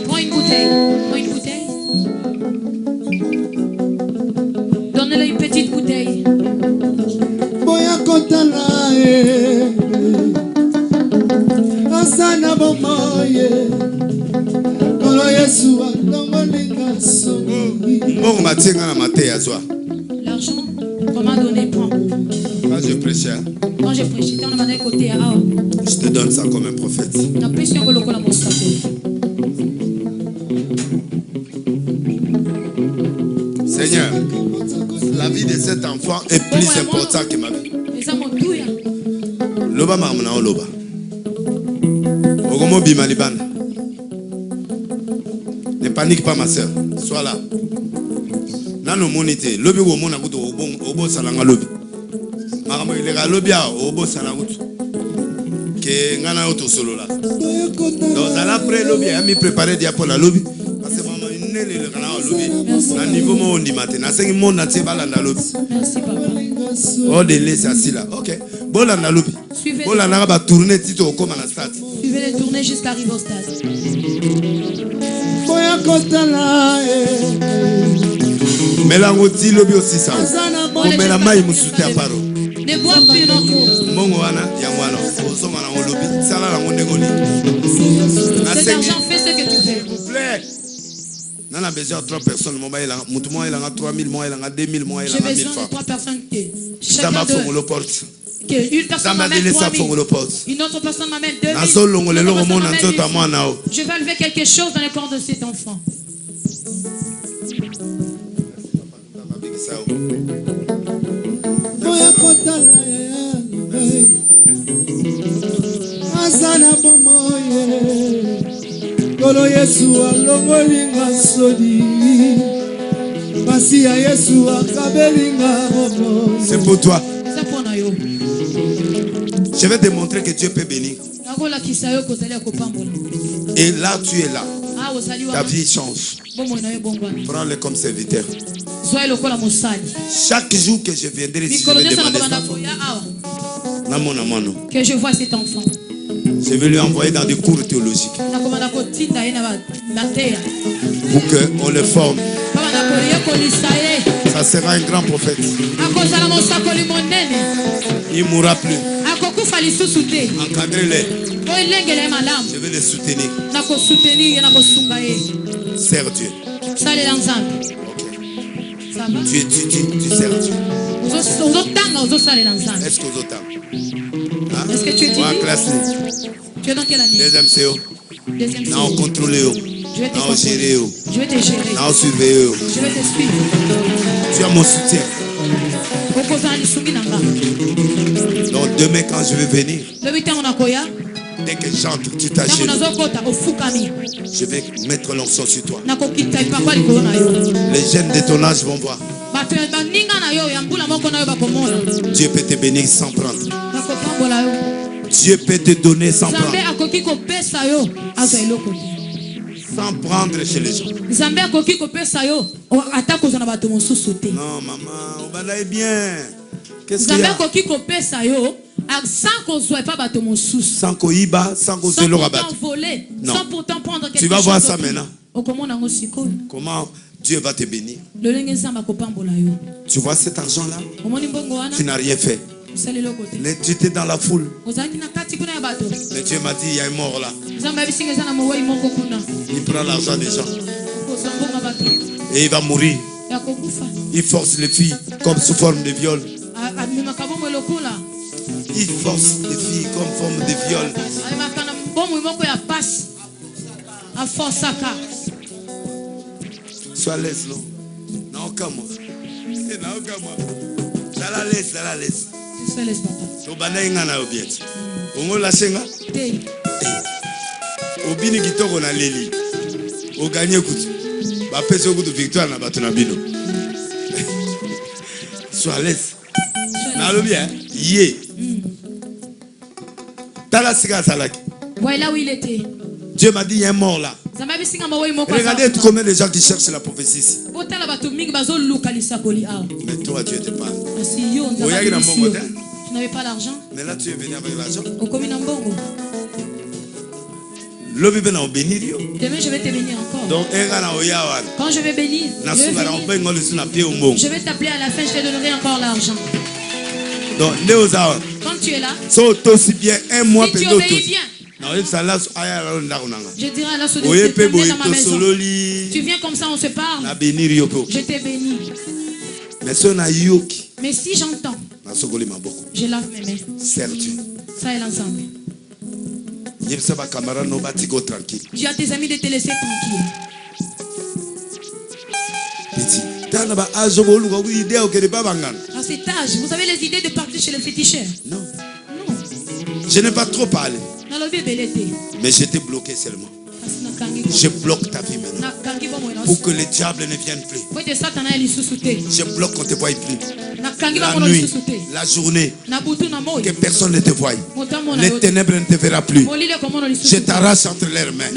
Prends une bouteille. Donnez-le une petite bouteille. L'argent, comment donner point? Quand je prêchais, je te donne ça comme un prophète. Seigneur, la vie de cet enfant est plus importante que ma vie. Loba mamna o loba. Ogomo bima libana. Ne panique pas ma soeur, sois là. Nano monité, lobi wo mona kuto obo salanga lobi. Maramo ilega lobi a obo salanga kuto. Que ngana auto solo là. Donc à l'après lobi a mis préparé dia pour la lobi. Parce que maman une le kana lobi. Na niveau mo ndi matin, na sengi mon na tse bala na lobi. Merci papa. Oh de laisser assis là. OK. Bola na lobi. Bola na ba tourner tito au comme na stade. Suivez les tournées jusqu'à arriver au stade. Melango ti lobi aussi ça. O mela mai musuti aparo. Ne bois plus non trop. Mongo wana yangwana. Ozonga na lobi sala na ngondegoli. Cet argent fait ce que tu veux. S'il vous plaît. Nana besoin de 3 personnes, mon bail là, mon moi il a 3000 mois, il a 2000 mois, il a 1000 francs. J'ai besoin de 3 personnes qui chacun de une personne m'amène 3000. Une autre personne m'amène 2000. Je vais enlever quelque chose dans le corps de cet enfant. Azana bomoye Kolo Yesu alongolinga sodi Masi ya Yesu akabelinga bomo. C'est pour toi. Je vais te montrer que Dieu peut bénir. Et là tu es là. Ta vie change. Prends-le comme serviteur. Chaque jour que je viendrai ici, je vais demander que je vois cet enfant. Je vais lui envoyer dans des cours théologiques pour qu'on le forme. Ça sera un grand prophète. Il ne mourra plus. Encadrez-les. Je vais les soutenir. Sers Dieu. Okay. Tu sers Dieu. Est-ce que vous Est-ce que tu es en classe? Tu es dans quelle année? Deuxième CO. Deuxième CO. On contrôle. Je vais te contrôler. Je vais te gérer. On surveille. Je vais te suivre. Tu as mon soutien. Donc demain quand je vais venir, dès que j'entre, tu t'agis. Je vais mettre l'onction sur toi. Les jeunes de ton âge vont voir. Dieu peut te bénir sans prendre. Dieu peut te donner sans prendre. Sans prendre chez les gens. Non, maman, on va aller bien. Qu'est-ce qu'il y a? Sans qu'on y bat, sans qu'on se le rabatte. Non. Tu vas voir ça maintenant. Comment Dieu va te bénir. Tu vois cet argent-là? Tu n'as rien fait. Tu étais dans la foule. Mais Dieu m'a dit, il y a un mort là. Il prend l'argent des gens. Et il va mourir. Il force les filles comme sous forme de viol. Il force les filles comme forme de viol. Sois à l'aise, non? Non, comme moi. Ça la laisse, ça la laisse. Sois à l'aise, papa. On la senga. Obini kitoko na leli. O gagné kutu. Ba peso kutu victoire na bato na bino. Sois à l'aise. Na lo bien. Yé. Tala sika salaki. Voilà où il était. Dieu m'a dit il y a un mort là. Regardez combien de gens qui cherchent la prophétie ici. Mais toi tu étais pas. Tu n'avais pas l'argent. Mais là tu es venu avec l'argent. Demain je vais te bénir encore. Donc, quand je vais bénir, je vais t'appeler à la fin, je te donnerai encore l'argent. Donc, quand tu es là, si tu obéis bien, je dirai à la soudure, tu viens comme ça, on se parle. Je t'ai béni. Mais si j'entends, je lave mes mains. Sers Dieu. Ça est l'ensemble. Tu as tes amis de te laisser tranquille. À cet âge, vous avez les idées de partir chez les féticheurs? Non. Non. Je n'ai pas trop parlé. Mais j'étais bloqué seulement. Je bloque ta vie maintenant. Pour que le diable ne vienne plus. Je bloque qu'on ne te voie plus. La nuit, la journée, que personne ne te voie. Les ténèbres ne te verra plus. Je t'arrache entre leurs mains.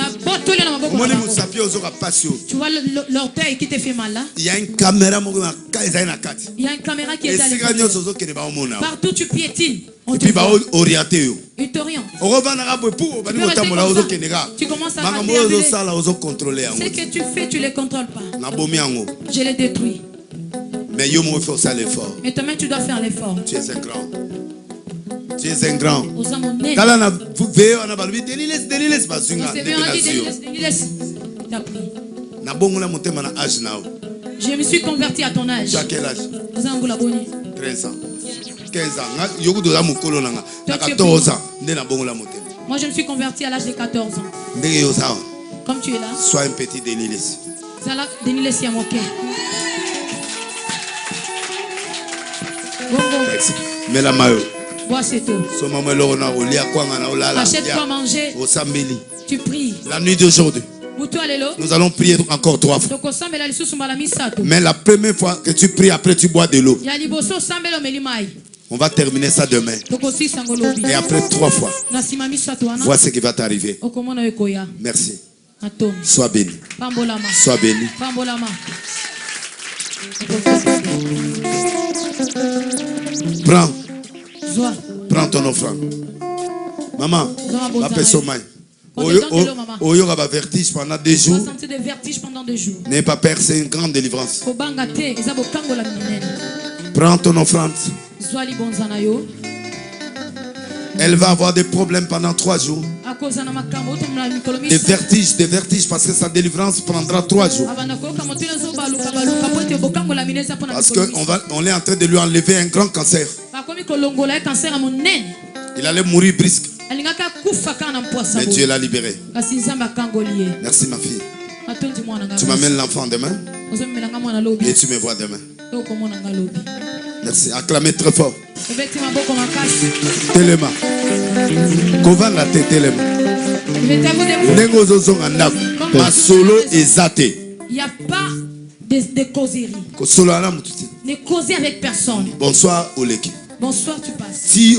Tu vois l'orteil qui te fait mal là? Il y a une caméra. Il y a une caméra qui est à l'intérieur. Partout tu piétines. Et puis il t'oriente. Tu commences à contrôler. Ce que tu fais, tu ne les contrôles pas. Je les détruis. Mais l'effort. Mais toi-même, tu dois faire l'effort. Tu es un grand. Tu es un grand. Je me suis converti à ton âge. Tu as quel âge? 13 ans. 15 ans. Moi, je me suis converti à l'âge de 14 ans. Comme tu es là. Sois un petit Deniles. Mais la mayo. Bois cette eau. Achète-toi manger. Tu pries. La nuit d'aujourd'hui, nous allons prier encore 3 fois. Mais la première fois que tu pries, après tu bois de l'eau. On va terminer ça demain. Et après 3 fois, vois ce qui va t'arriver. Merci. Sois béni. Sois béni. Prends ton offrande. Maman, appelle son main. Oyo va vertige pendant 2 jours. N'aie pas peur, c'est une grande délivrance. Prends ton offrande. Elle va avoir des problèmes pendant 3 jours. Des vertiges, parce que sa délivrance prendra 3 jours. Parce qu'on est en train de lui enlever un grand cancer. Il allait mourir brisque. Mais Dieu l'a libéré. Merci ma fille. Tu m'amènes l'enfant demain. Et tu me vois demain. Merci. Acclamez très fort. Telema. Comment la tête Telema? Solo ezate. Il n'y a pas de causerie. Ne causer avec personne. Bonsoir Oleki. Bonsoir, tu passes. Si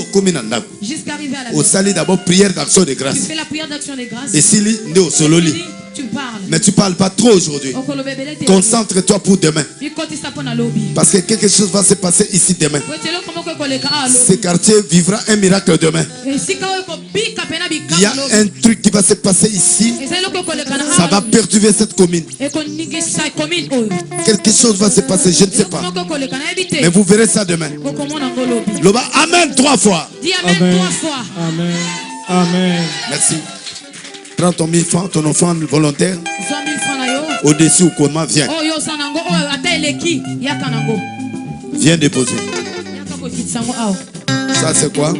jusqu'à arriver à la maison. Au salut d'abord prière d'action de grâce. Tu fais la prière d'action de grâce. Et si au sololi. Tu parles. Mais tu parles pas trop aujourd'hui. Concentre-toi pour demain. Parce que quelque chose va se passer ici demain. Ce quartier vivra un miracle demain. Il y a un truc qui va se passer ici. Ça va perturber cette commune. Quelque chose va se passer, je ne sais pas. Mais vous verrez ça demain. Loba, Amen 3 fois. Dis Amen 3 fois. Amen. Amen. Merci. Prends ton 1000 francs, ton offrande volontaire. Au-dessus, comment viens. Viens déposer. Ça c'est quoi?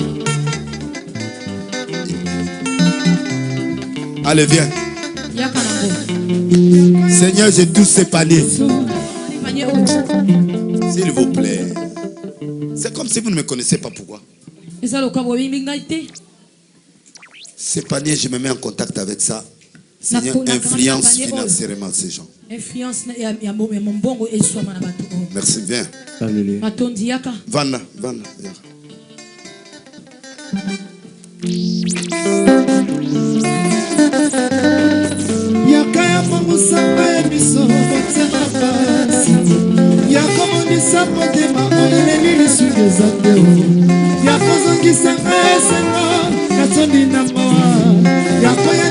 Allez, viens. Seigneur, j'ai tous ces paniers. S'il vous plaît. C'est comme si vous ne me connaissez pas. Pourquoi? Ces paniers, je me mets en contact avec ça. Seigneur, influence financièrement ces gens. Merci, viens. Vanda. Yakoya